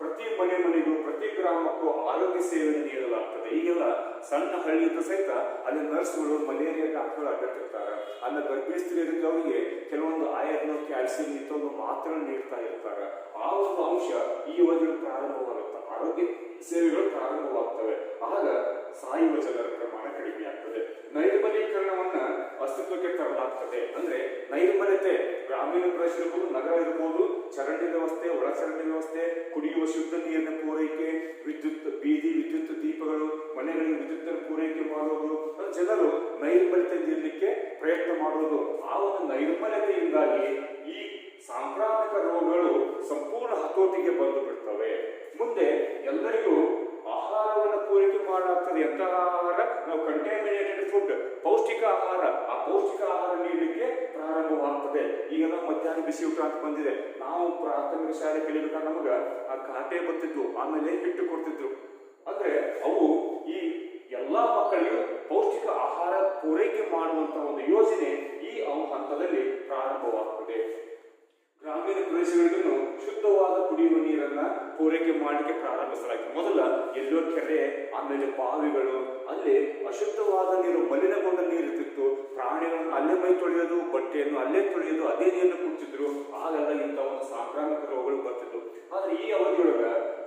ಪ್ರತಿ ಮನೆಗೂ ಪ್ರತಿ ಗ್ರಾಮಕ್ಕೂ ಆರೋಗ್ಯ ಸೇವೆ ನೀಡಲಾಗ್ತದೆ. ಈಗೆಲ್ಲ ಸಣ್ಣ ಹಳ್ಳಿಯಿಂದ ಸಹಿತ ಅಲ್ಲಿ ನರ್ಸ್ಗಳು, ಮಲೇರಿಯಾ ಡಾಕ್ಟರ್ಗಳು ಅಡ್ಡಾಡ್ತಿರ್ತಾರೆ. ಅಲ್ಲ ಗರ್ಭಿಣಿ ಸ್ತ್ರೀಯರಿಗೆ ಅವರಿಗೆ ಕೆಲವೊಂದು ಐರನ್, ಕ್ಯಾಲ್ಸಿಯಂ ಇಂಥೊಂದು ಮಾತ್ರೆಗಳನ್ನು ನೀಡ್ತಾ ಇರ್ತಾರೆ. ಆ ಒಂದು ಅಂಶ ಈ ಅವಧಿಗಳು ಪ್ರಾರಂಭವಾಗುತ್ತೆ. ಆರೋಗ್ಯ ಸೇವೆಗಳು ಪ್ರಾರಂಭವಾಗ್ತವೆ. ಆಗ ಸಾಯುವ ಜನರ ಪ್ರಮಾಣ ಕಡಿಮೆ ಆಗ್ತದೆ. ನೈರ್ಮಲೀಕರಣವನ್ನ ಅಸ್ತಿತ್ವಕ್ಕೆ ತರಲಾಗ್ತದೆ. ಅಂದ್ರೆ ನೈರ್ಮಲ್ಯತೆ ಗ್ರಾಮೀಣ ಪ್ರದೇಶ ಇರ್ಬೋದು, ನಗರ ಇರ್ಬೋದು, ಚರಂಡಿ ವ್ಯವಸ್ಥೆ, ಒಳಚರಂಡಿ ವ್ಯವಸ್ಥೆ, ಕುಡಿಯುವ ಶುದ್ಧ ನೀರಿನ ಪೂರೈಕೆ, ವಿದ್ಯುತ್, ಬೀದಿ ವಿದ್ಯುತ್ ದೀಪಗಳು, ಮನೆಗಳಿಗೆ ವಿದ್ಯುತ್ ಪೂರೈಕೆ ಮಾಡುವುದು, ಜನರು ನೈರ್ಮಲ್ಯತೆ ಇರಲಿಕ್ಕೆ ಪ್ರಯತ್ನ ಮಾಡುವುದು. ಆ ಒಂದು ನೈರ್ಮಲ್ಯತೆಯಿಂದಾಗಿ ಈ ಸಾಂಕ್ರಾಮಿಕ ರೋಗಗಳು ಸಂಪೂರ್ಣ ಹತೋಟಿಗೆ ಬಂದು ಬಿಡ್ತವೆ. ಮುಂದೆ ಎಲ್ಲರಿಗೂ ಆಹಾರವನ್ನು ಪೂರೈಕೆ ಮಾಡಲಾಗ್ತದೆ. ಎಂತಹ ಆಹಾರ? ನಾವು ಕಂಟ್ಯಾಮಿನೇಟೆಡ್ ಫುಡ್, ಪೌಷ್ಟಿಕ ಆಹಾರ. ಆ ಪೌಷ್ಟಿಕ ಆಹಾರ ನೀಡಲಿಕ್ಕೆ ಪ್ರಾರಂಭವಾಗ್ತದೆ. ಈಗೆಲ್ಲ ಮಧ್ಯಾಹ್ನ ಬಿಸಿ ಊಟ ಅಂತ ಬಂದಿದೆ. ನಾವು ಪ್ರಾಥಮಿಕ ಶಾಲೆ ಕಲಿಬೇಕಾದ್ರೆ ನಮಗ ಆ ಕಾಟೆ ಬರ್ತಿದ್ವು, ಆಮೇಲೆ ಹಿಟ್ಟು ಕೊಡ್ತಿದ್ರು. ಅಂದ್ರೆ ಅವು ಈ ಎಲ್ಲಾ ಮಕ್ಕಳಿಗೂ ಪೌಷ್ಟಿಕ ಆಹಾರ ಪೂರೈಕೆ ಮಾಡುವಂತ ಒಂದು ಯೋಜನೆ ಈ ಹಂತದಲ್ಲಿ ಪ್ರಾರಂಭವಾಗ್ತದೆ. ಗ್ರಾಮೀಣ ಪ್ರದೇಶಗಳಿಗೂ ಶುದ್ಧವಾದ ಕುಡಿಯುವ ನೀರನ್ನ ಪೂರೈಕೆ ಮಾಡಲಿಕ್ಕೆ ಪ್ರಾರಂಭಿಸಲಾಗಿದೆ. ಮೊದಲ ಎಲ್ಲೋ ಕೆರೆ, ಆಮೇಲೆ ಬಾವಿಗಳು, ಅಲ್ಲಿ ಅಶುದ್ಧವಾದ ನೀರು, ಮಲಿನಗೊಂಡ ನೀರು ಇರ್ತಿತ್ತು. ಪ್ರಾಣಿಗಳನ್ನು ಅಲ್ಲೇ ಮೈ ತೊಳೆಯೋದು, ಬಟ್ಟೆಯನ್ನು ಅಲ್ಲೇ ತೊಳೆಯೋದು, ಅದೇ ನೀರನ್ನು ಕುಡಿತಿದ್ರು. ಆಗೆಲ್ಲ ಇಂಥ ಒಂದು ಸಾಂಕ್ರಾಮಿಕ ರೋಗಗಳು ಬರ್ತಿದ್ವು. ಆದ್ರೆ ಈ ಅವಧಿಯೊಳಗ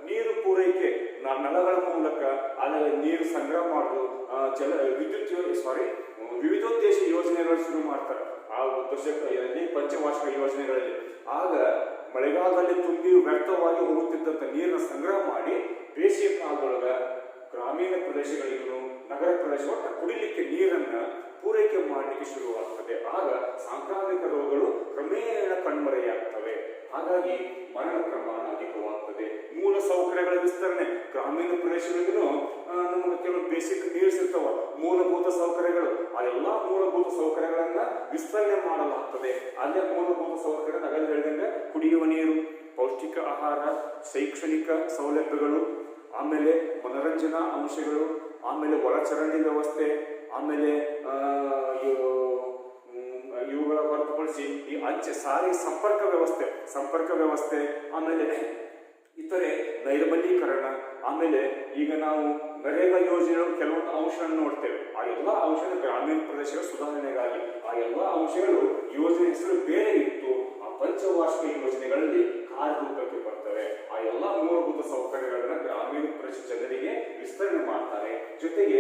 ನೀರು ಪೂರೈಕೆ ನಳಗಳ ಮೂಲಕ ಆಮೇಲೆ ನೀರು ಸಂಗ್ರಹ ಮಾಡೋದು, ವಿವಿಧೋದ್ದೇಶ ಯೋಜನೆಗಳು ಶುರು ಮಾಡ್ತಾರೆ ಆ ದಶಕದಲ್ಲಿ, ಪಂಚವಾರ್ಷಿಕ ಯೋಜನೆಗಳಲ್ಲಿ. ಆಗ ಮಳೆಗಾಲದಲ್ಲಿ ತುಂಬಿ ವ್ಯರ್ಥವಾಗಿ ಹೋಗುತ್ತಿದ್ದಂತ ನೀರನ್ನ ಸಂಗ್ರಹ ಮಾಡಿ ಬೇಸಿಗೆ ಕಾಲದೊಳಗ ಗ್ರಾಮೀಣ ಪ್ರದೇಶಗಳಿಗೂ ನಗರ ಪ್ರದೇಶ ಒಟ್ಟ ಕುಡಿಲಿಕ್ಕೆ ನೀರನ್ನ ಪೂರೈಕೆ ಮಾಡಲಿಕ್ಕೆ ಶುರುವಾಗ್ತದೆ. ಆಗ ಸಾಂಕ್ರಾಮಿಕ ರೋಗಗಳು ಕ್ರಮೇಣ ಕಣ್ಮರೆಯಾಗ್ತವೆ. ಹಾಗಾಗಿ ಮರಣ ಪ್ರಮಾಣ ಅಧಿಕವಾಗ್ತದೆ. ಮೂಲ ಸೌಕರ್ಯಗಳ ವಿಸ್ತರಣೆ ಗ್ರಾಮೀಣ ಪ್ರದೇಶಗಳಿಗೂ ನಮಗೆ ಕೆಲವು ಬೇಸಿಕ್ ನೀಡ್ಸ್ ಇರ್ತಾವ, ಮೂಲಭೂತ ಸೌಕರ್ಯಗಳು. ಆ ಎಲ್ಲಾ ಮೂಲಭೂತ ಸೌಕರ್ಯಗಳನ್ನ ವಿಸ್ತರಣೆ ಮಾಡಲಾಗ್ತದೆ. ಅಲ್ಲೇ ಮೂಲಭೂತ ಸೌಕರ್ಯ ನಗರ ಹೇಳಿದಂಗೆ ಕುಡಿಯುವ ನೀರು, ಪೌಷ್ಟಿಕ ಆಹಾರ, ಶೈಕ್ಷಣಿಕ ಸೌಲಭ್ಯಗಳು, ಆಮೇಲೆ ಮನೋರಂಜನಾ ಅಂಶಗಳು, ಆಮೇಲೆ ಒಳಚರಂಡಿ ವ್ಯವಸ್ಥೆ, ಆಮೇಲೆ ಇವುಗಳ ಹೊರತುಪಡಿಸಿ ಈ ಅಂಚೆ ಸಾರಿಗೆ ಸಂಪರ್ಕ ವ್ಯವಸ್ಥೆ, ಆಮೇಲೆ ಇತರೆ ನೈರ್ಮಲೀಕರಣ, ಆಮೇಲೆ ಈಗ ನಾವು ನರೇಗಾ ಯೋಜನೆಗಳು ಕೆಲವೊಂದು ಅಂಶಗಳನ್ನು ನೋಡ್ತೇವೆ. ಆ ಎಲ್ಲ ಅಂಶಗಳು ಗ್ರಾಮೀಣ ಪ್ರದೇಶಗಳ ಸುಧಾರಣೆಗಾಗಿ. ಆ ಎಲ್ಲ ಅಂಶಗಳು ಯೋಜನೆ ಹೆಸರು ಬೇರೆ ಇತ್ತು. ಆ ಪಂಚವಾರ್ಷಿಕ ಯೋಜನೆಗಳಲ್ಲಿ ಕಾರ್ಯರೂಪಕ್ಕೆ ಬರ್ತವೆ. ಆ ಎಲ್ಲ ಮೂಲಭೂತ ಸೌಕರ್ಯಗಳನ್ನ ಗ್ರಾಮೀಣ ಪ್ರದೇಶ ಜನರಿಗೆ ವಿಸ್ತರಣೆ ಮಾಡ್ತಾರೆ. ಜೊತೆಗೆ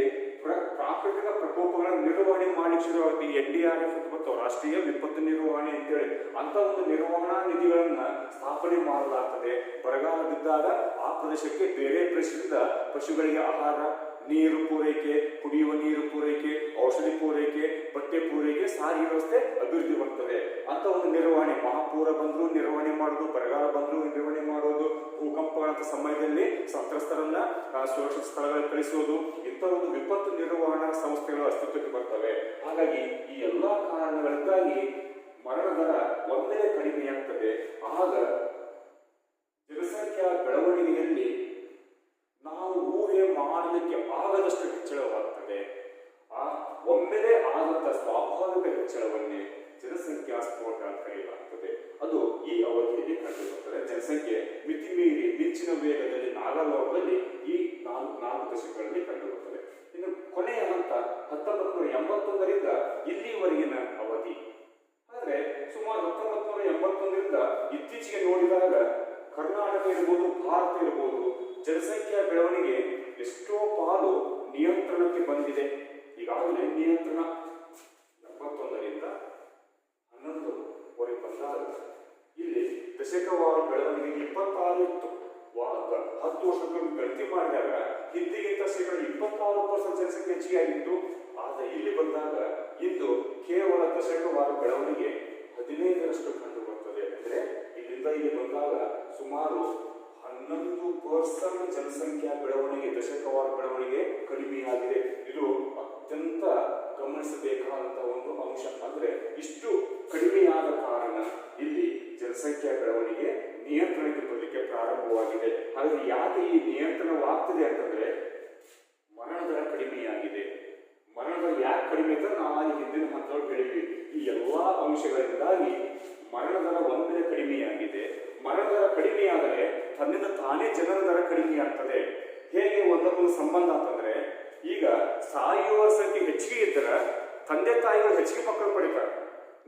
ಪ್ರಾಕೃತಿಕ ಪ್ರಕೋಪಗಳ ನಿರ್ವಹಣೆ ಮಾಡಿ ಶುರುವಾಗುತ್ತೆ. NDRF ಮತ್ತು ರಾಷ್ಟ್ರೀಯ ವಿಪತ್ತು ನಿರ್ವಹಣೆ ಅಂತೇಳಿ ಅಂತ ಒಂದು ನಿರ್ವಹಣಾ ನಿಧಿಗಳನ್ನ ಸ್ಥಾಪನೆ ಮಾಡಲಾಗ್ತದೆ. ಬರಗಾಲ ಬಿದ್ದಾಗ ಆ ಪ್ರದೇಶಕ್ಕೆ ಬೇರೆ ಪ್ರದೇಶದಿಂದ ಪಶುಗಳಿಗೆ ಆಹಾರ, ನೀರು ಪೂರೈಕೆ, ಕುಡಿಯುವ ನೀರು ಪೂರೈಕೆ, ಔಷಧಿ ಪೂರೈಕೆ, ಬಟ್ಟೆ ಪೂರೈಕೆ, ಸಾರಿಗೆ ವ್ಯವಸ್ಥೆ ಅಭಿವೃದ್ಧಿ ಬರ್ತದೆ ಅಂತ ಒಂದು ನಿರ್ವಹಣೆ. ಮಹಾಪೂರ ಬಂದ್ರು ನಿರ್ವಹಣೆ ಮಾಡೋದು, ಬರಗಾಲ ಬಂದ್ರು ನಿರ್ವಹಣೆ ಮಾಡೋದು, ಭೂಕಂಪಗಳಂತ ಸಮಯದಲ್ಲಿ ಸಂತ್ರಸ್ತರನ್ನ ಸುರಕ್ಷಿತ ಸ್ಥಳಗಳಿಗೆ ಕಳಿಸುವುದು, ಇಂಥ ಒಂದು ವಿಪತ್ತು ನಿರ್ವಹಣಾ ಸಂಸ್ಥೆಗಳು ಅಸ್ತಿತ್ವಕ್ಕೆ ಬರ್ತವೆ. ಹಾಗಾಗಿ ಈ ಎಲ್ಲಾ ಕಾರಣಗಳಿಂದಾಗಿ ಮರಣ ದರ ಒಂದೇ ಕಡಿಮೆಯಾಗ್ತದೆ. ಆಗ ಜನಸಂಖ್ಯಾ ಬೆಳವಣಿಗೆಯಲ್ಲಿ ನಾವು ಊಹೆ ಮಾಡಲಿಕ್ಕೆ ಆಗದಷ್ಟು ಹೆಚ್ಚಳವಾಗ್ತದೆ. ಒಮ್ಮೆಲೆ ಆದಂತಹ ಸ್ವಾಭಾವಿಕ ಹೆಚ್ಚಳವನ್ನೇ ಜನಸಂಖ್ಯಾ ಸ್ಫೋಟ ಅಂತ ಕರೆಯಲಾಗ್ತದೆ. ಅದು ಈ ಅವಧಿಯಲ್ಲಿ ಕಂಡುಬರುತ್ತದೆ. ಜನಸಂಖ್ಯೆ ಮಿತಿಮೀರಿ ಮಿಂಚಿನ ವೇಗದಲ್ಲಿ ನಾಗಾಲೋಕದಲ್ಲಿ ಈ ನಾಲ್ಕು ದಶಕಗಳಲ್ಲಿ ಕಂಡುಬರುತ್ತದೆ. ಇನ್ನು ಕೊನೆಯ ಹಂತ 1981ರಿಂದ ಇಲ್ಲಿವರೆಗಿನ ಅವಧಿ. ಆದರೆ ಸುಮಾರು 1981ರಿಂದ ಇತ್ತೀಚೆಗೆ ನೋಡಿದಾಗ ಕರ್ನಾಟಕ ಇರ್ಬೋದು, ಭಾರತ ಇರ್ಬೋದು, ಜನಸಂಖ್ಯಾ ಬೆಳವಣಿಗೆ ಎಷ್ಟೋ ಪಾಲು ನಿಯಂತ್ರಣಕ್ಕೆ ಬಂದಿದೆ. ಈಗಾಗಲೇ ನಿಯಂತ್ರಣ 71ರಿಂದ 11ವರೆಗೆ ಬಂದಾಗ ಇಲ್ಲಿ ದಶಕವಾರು ಬೆಳವಣಿಗೆ 26 ಇತ್ತು. 10 ವರ್ಷಗಳು ಗಣತಿ ಮಾಡಿದಾಗ ಹಿಂದಿಗಿಂತ ಶೇಕಡ 26% ಜನಸಂಖ್ಯೆ ಹೆಚ್ಚಿಗೆ ಆಗಿತ್ತು. ಆದರೆ ಇಲ್ಲಿ ಬಂದಾಗ ಇಂದು ಕೇವಲ ದಶಕವಾರು ಬೆಳವಣಿಗೆ 15ರಷ್ಟು ಕಂಡು ಬರ್ತದೆ. ಅಂದರೆ ಇಲ್ಲಿಂದ ಇಲ್ಲಿ ಬಂದಾಗ ಸುಮಾರು 11% ಜನಸಂಖ್ಯಾ ಬೆಳವಣಿಗೆ, ದಶಕವಾರು ಬೆಳವಣಿಗೆ ಕಡಿಮೆಯಾಗಿದೆ. ಇದು ಅತ್ಯಂತ ಗಮನಿಸಬೇಕಾದಂತಹ ಒಂದು ಅಂಶ. ಅಂದ್ರೆ ಇಷ್ಟು ಕಡಿಮೆಯಾದ ಕಾರಣ ಇಲ್ಲಿ ಜನಸಂಖ್ಯಾ ಬೆಳವಣಿಗೆ ನಿಯಂತ್ರಣಕ್ಕೆ ಬರಲಿಕ್ಕೆ ಪ್ರಾರಂಭವಾಗಿದೆ. ಹಾಗಾಗಿ ಯಾಕೆ ಈ ನಿಯಂತ್ರಣವಾಗ್ತದೆ ಅಂತಂದ್ರೆ ಮರಣ ದರ ಕಡಿಮೆಯಾಗಿದೆ. ಮರಣ ದರ ಯಾಕೆ ಕಡಿಮೆ ಅಂತ ನಾವು ಹಿಂದಿನ ಹಂತದಲ್ಲಿ ಹೇಳಿದ್ವಿ. ಈ ಎಲ್ಲಾ ಅಂಶಗಳಿಂದಾಗಿ ಮರಣ ದರ ಒಂದೇ ಕಡಿಮೆಯಾಗಿದೆ. ಮರಣ ದರ ಕಡಿಮೆಯಾದರೆ ತನ್ನಿಂದ ತಾನೇ ಜನರ ದರ ಕಡಿಮೆಯಾಗ್ತದೆ. ಹೇಗೆ ಒಂದಕ್ಕೊಂದು ಸಂಬಂಧ ಅಂತಂದ್ರೆ, ಈಗ ಸಾಯುವ ಸಂಖ್ಯೆ ಹೆಚ್ಚಿಗೆ ಇದ್ದರೆ ತಂದೆ ತಾಯಿಗಳು ಹೆಚ್ಚಿಗೆ ಮಕ್ಕಳು ಪಡಿತಾರೆ.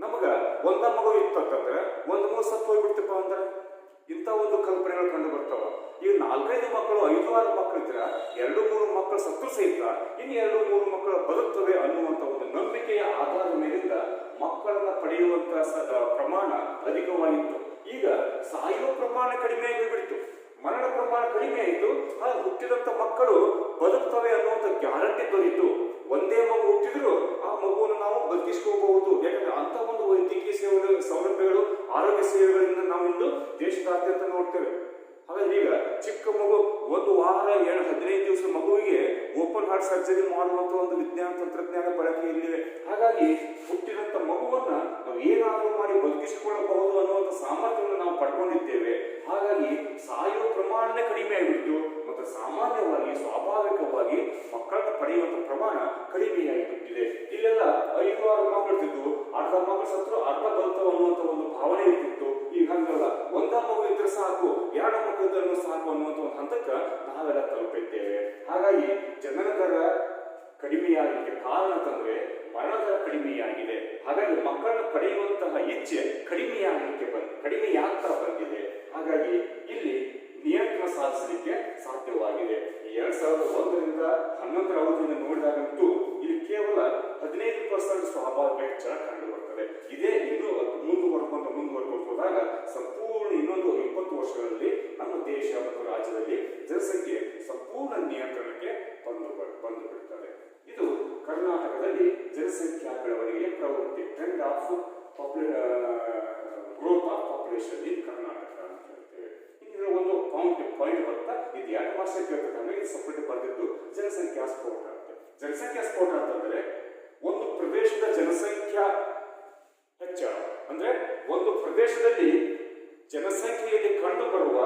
ನಮಗ ಒಂದ ಮಗು ಇತ್ತು ಅಂತಂದ್ರೆ ಒಂದು ಮಗು ಸತ್ತು ಹೋಗ್ಬಿಡ್ತಪ್ಪ ಅಂದ್ರೆ ಇಂಥ ಒಂದು ಕಲ್ಪನೆಗಳು ಕಂಡು ಬರ್ತಾವ. ಈಗ 4-5 ಮಕ್ಕಳು 5-6 ಮಕ್ಕಳು ಇದ್ರೆ 2-3 ಮಕ್ಕಳು ಸತ್ತು ಸಹಿತ ಇನ್ನು 2-3 ಮಕ್ಕಳು ಬದುಕ್ತವೆ ಅನ್ನುವಂಥ ಒಂದು ನಂಬಿಕೆಯ ಆಧಾರದ ಮೇಲಿಂದ ಮಕ್ಕಳನ್ನ ಪಡೆಯುವಂತ ಪ್ರಮಾಣ ಅಧಿಕವಾಗಿತ್ತು. ಈಗ ಸಾಯುವ ಪ್ರಮಾಣ ಕಡಿಮೆ ಆಗಿಬಿಡ್ತು, ಮರಣ ಪ್ರಮಾಣ ಕಡಿಮೆ ಆಯಿತು. ಹುಟ್ಟಿದಂತ ಮಕ್ಕಳು ಬದುಕ್ತವೆ ಅನ್ನುವಂಥ ಗ್ಯಾರಂಟಿ ದೊರೀತು. ಒಂದೇ ಮಗು ಹುಟ್ಟಿದ್ರು ಆ ಮಗುವನ್ನು ನಾವು ಬದುಕಿಸ್ಕೋಬಹುದು. ಯಾಕಂದ್ರೆ ಅಂತ ಒಂದು ವೈದ್ಯಕೀಯ ಸೌಲಭ್ಯಗಳು, ಆರೋಗ್ಯ ಸೇವೆಗಳಿಂದ ನಾವು ಇಂದು ದೇಶದಾದ್ಯಂತ ನೋಡ್ತೇವೆ. ಹಾಗಾಗಿ ಈಗ ಚಿಕ್ಕ ಮಗು 1 ವಾರ 15 ದಿವಸ ಮಗುವಿಗೆ ಓಪನ್ ಹಾರ್ಟ್ ಸರ್ಜರಿ ಮಾಡುವಂತ ಒಂದು ವಿಜ್ಞಾನ ತಂತ್ರಜ್ಞಾನ ಬಳಕೆಯಲ್ಲಿವೆ. ಹಾಗಾಗಿ ಹುಟ್ಟಿದಂತ ಮಗುವನ್ನ ನಾವು ಏನಾದರೂ ಮಾಡಿ ಬದುಕಿಸಿಕೊಳ್ಳಬಹುದು ಅನ್ನುವಂಥ ಸಾಮರ್ಥ್ಯವನ್ನು ನಾವು ಪಡ್ಕೊಂಡಿದ್ದೇವೆ. ಹಾಗಾಗಿ ಸಾಯುವ ಪ್ರಮಾಣನೇ ಕಡಿಮೆ ಆಗಿಬಿಟ್ಟು ಮತ್ತು ಸಾಮಾನ್ಯವಾಗಿ ಸ್ವಾಭಾವಿಕವಾಗಿ ಮಕ್ಕಳನ್ನ ಪಡೆಯುವಂತ ಪ್ರಮಾಣ ಕಡಿಮೆಯಾಗಿಬಿಟ್ಟಿದೆ. ಇಲ್ಲೆಲ್ಲ 5-6 ಮಕ್ಕಳು ಇರ್ತಿದ್ವು, ಅರ್ಧ ಮಕ್ಕಳು ಸತ್ರು ಅರ್ಧ ಬದುಕವು ಅನ್ನುವಂಥ ಒಂದು ಭಾವನೆ ಇರ್ತಿತ್ತು. ಈಗ ಹಂಗಲ್ಲ, ಒಂದ ಮಗು ಇದ್ರೆ ಸಾಕು, 2 ಮಗು ಇದ್ರೂ ಸಾಕು ಅನ್ನುವಂಥ ಒಂದು ಹಂತಕ್ಕೆ ನಾವೆಲ್ಲ ತಲುಪಿದ್ದೇವೆ. ಹಾಗಾಗಿ ಜನರ ದರ ಕಡಿಮೆಯಾಗಲಿಕ್ಕೆ ಕಾರಣ ಅಂತಂದ್ರೆ ಮರಣ ದರ ಕಡಿಮೆಯಾಗಿದೆ. ಹಾಗಾಗಿ ಮಕ್ಕಳನ್ನು ಪಡೆಯುವಂತಹ ಇಚ್ಛೆ ಕಡಿಮೆಯಾಗ್ತಾ ಬಂದಿದೆ. ಹಾಗಾಗಿ ಇಲ್ಲಿ ನಿಯಂತ್ರಣ ಸಾಧಿಸಲಿಕ್ಕೆ ಸಾಧ್ಯವಾಗಿದೆ. 2001ರಿಂದ 11ರ ಅವಧಿಯನ್ನು ನೋಡಿದಾಗಂತೂ ಇಲ್ಲಿ ಕೇವಲ 15% ಸ್ವಾಭಾವಿಕ ಹೆಚ್ಚಳ ಕಂಡು ಬರ್ತದೆ. ಇದೇ ಇನ್ನೂ ಮುಂದುವರ್ಕೊಂಡು ಹೋದಾಗ ಸಂಪೂರ್ಣ ಇನ್ನೊಂದು 20 ವರ್ಷಗಳಲ್ಲಿ ನಮ್ಮ ದೇಶ ಮತ್ತು ರಾಜ್ಯದಲ್ಲಿ ಜನಸಂಖ್ಯೆ ಸಂಪೂರ್ಣ ನಿಯಂತ್ರಣಕ್ಕೆ ಬಂದು ಬಿಡುತ್ತದೆ. ಇದು ಕರ್ನಾಟಕದಲ್ಲಿ ಜನಸಂಖ್ಯಾ ಬೆಳವಣಿಗೆಯ ಪ್ರವೃತ್ತಿ, trend of growth of population in Karnataka ಅಂತ ಹೇಳ್ತೇವೆ. ಇನ್ನು ಒಂದು ಪಾಯಿಂಟ್ ಬರ್ತಾ ಇದು 2 ಮಾಸ ಕೇಳ್ತದೆ. ಇದು ಸಪ್ರೇಟ್ ಬರ್ತಿದ್ದು ಜನಸಂಖ್ಯಾ ಸ್ಫೋಟ ಅಂತ. ಜನಸಂಖ್ಯಾ ಸ್ಫೋಟ ಅಂತಂದ್ರೆ ಒಂದು ಪ್ರದೇಶದ ಜನಸಂಖ್ಯಾ ಹೆಚ್ಚಳ ಅಂದ್ರೆ ಒಂದು ಪ್ರದೇಶದಲ್ಲಿ ಜನಸಂಖ್ಯೆಯಲ್ಲಿ ಕಂಡು ಬರುವ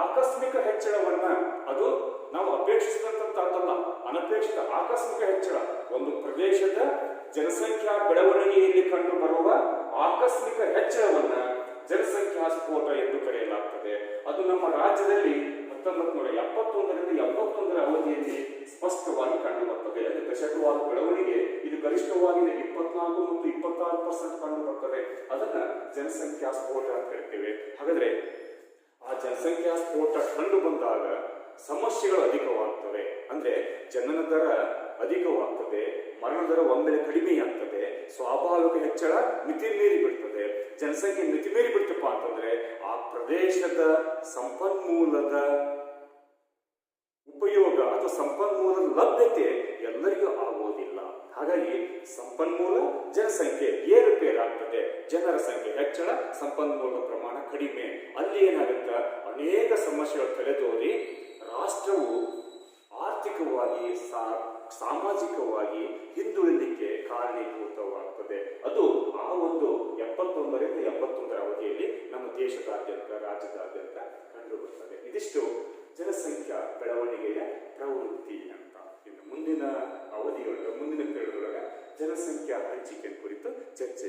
ಆಕಸ್ಮಿಕ ಹೆಚ್ಚಳವನ್ನ, ಅದು ನಾವು ಅಪೇಕ್ಷಿಸಿದಂತಲ್ಲ, ಅನಪೇಕ್ಷಿತ ಆಕಸ್ಮಿಕ ಹೆಚ್ಚಳ. ಒಂದು ಪ್ರದೇಶದ ಜನಸಂಖ್ಯಾ ಬೆಳವಣಿಗೆಯಲ್ಲಿ ಕಂಡು ಬರುವ ಆಕಸ್ಮಿಕ ಹೆಚ್ಚಳವನ್ನ ಜನಸಂಖ್ಯಾ ಸ್ಫೋಟ ಎಂದು ಕರೆಯಲಾಗ್ತದೆ. ಅದು ನಮ್ಮ ರಾಜ್ಯದಲ್ಲಿ 1971ರಿಂದ 81ರ ಅವಧಿಯಲ್ಲಿ ಸ್ಪಷ್ಟವಾಗಿ ಕಂಡು ಬರ್ತದೆ. ಅಂದರೆ ದಶಕವಾರು ಬೆಳವಣಿಗೆ ಇದು ಗರಿಷ್ಠವಾಗಿದೆ 24 ಮತ್ತು 26% ಕಂಡು ಬರ್ತದೆ. ಅದನ್ನ ಜನಸಂಖ್ಯಾ ಸ್ಫೋಟ ಅಂತ ಹೇಳ್ತೇವೆ. ಹಾಗಾದ್ರೆ ಆ ಜನಸಂಖ್ಯಾ ಸ್ಫೋಟ ಕಂಡು ಬಂದಾಗ ಸಮಸ್ಯೆಗಳು ಅಧಿಕವಾಗ್ತವೆ. ಅಂದ್ರೆ ಜನನ ದರ ಅಧಿಕವಾಗ್ತದೆ, ಮರಣ ದರ ಒಮ್ಮೆಲೆ ಕಡಿಮೆಯಾಗ್ತದೆ, ಸ್ವಾಭಾವಿಕ ಹೆಚ್ಚಳ ಮಿತಿ ಮೀರಿ ಬಿಡ್ತದೆ. ಜನಸಂಖ್ಯೆ ಮಿತಿ ಮೀರಿ ಬಿಡ್ತಪ್ಪ ಅಂತಂದ್ರೆ ಆ ಪ್ರದೇಶದ ಸಂಪನ್ಮೂಲದ ಉಪಯೋಗ ಅಥವಾ ಸಂಪನ್ಮೂಲದ ಲಭ್ಯತೆ ಎಲ್ಲರಿಗೂ ಆಗುವುದಿಲ್ಲ. ಹಾಗಾಗಿ ಸಂಪನ್ಮೂಲ ಜನಸಂಖ್ಯೆ ಏರುಪೇರಾಗ್ತದೆ. ಜನರ ಸಂಖ್ಯೆ ಹೆಚ್ಚಳ, ಸಂಪನ್ಮೂಲದ ಪ್ರಮಾಣ ಕಡಿಮೆ. ಅಲ್ಲಿ ಏನಾಗುತ್ತೆ, ಅನೇಕ ಸಮಸ್ಯೆಗಳು ತಲೆದೋರಿ ರಾಷ್ಟ್ರವು ಆರ್ಥಿಕವಾಗಿ ಸಾಮಾಜಿಕವಾಗಿ ಹಿಂದುಳಿಲಿಕ್ಕೆ ಕಾರಣೀಭೂತವಾಗ್ತದೆ. ಅದು ಆ ಒಂದು 79ರಿಂದ 81 ಅವಧಿಯಲ್ಲಿ ನಮ್ಮ ದೇಶದಾದ್ಯಂತ, ರಾಜ್ಯದಾದ್ಯಂತ ಕಂಡು ಬರ್ತದೆ. ಇದಿಷ್ಟು ಜನಸಂಖ್ಯಾ ಬೆಳವಣಿಗೆಯ ಪ್ರವೃತ್ತಿ ಅಂತ. ಇನ್ನು ಮುಂದಿನ ಅವಧಿಯೊಳಗೆ, ಮುಂದಿನ ಪೀಳಿಗೆಯೊಳಗೆ ಜನಸಂಖ್ಯಾ ಹಂಚಿಕೆ ಕುರಿತು ಚರ್ಚೆ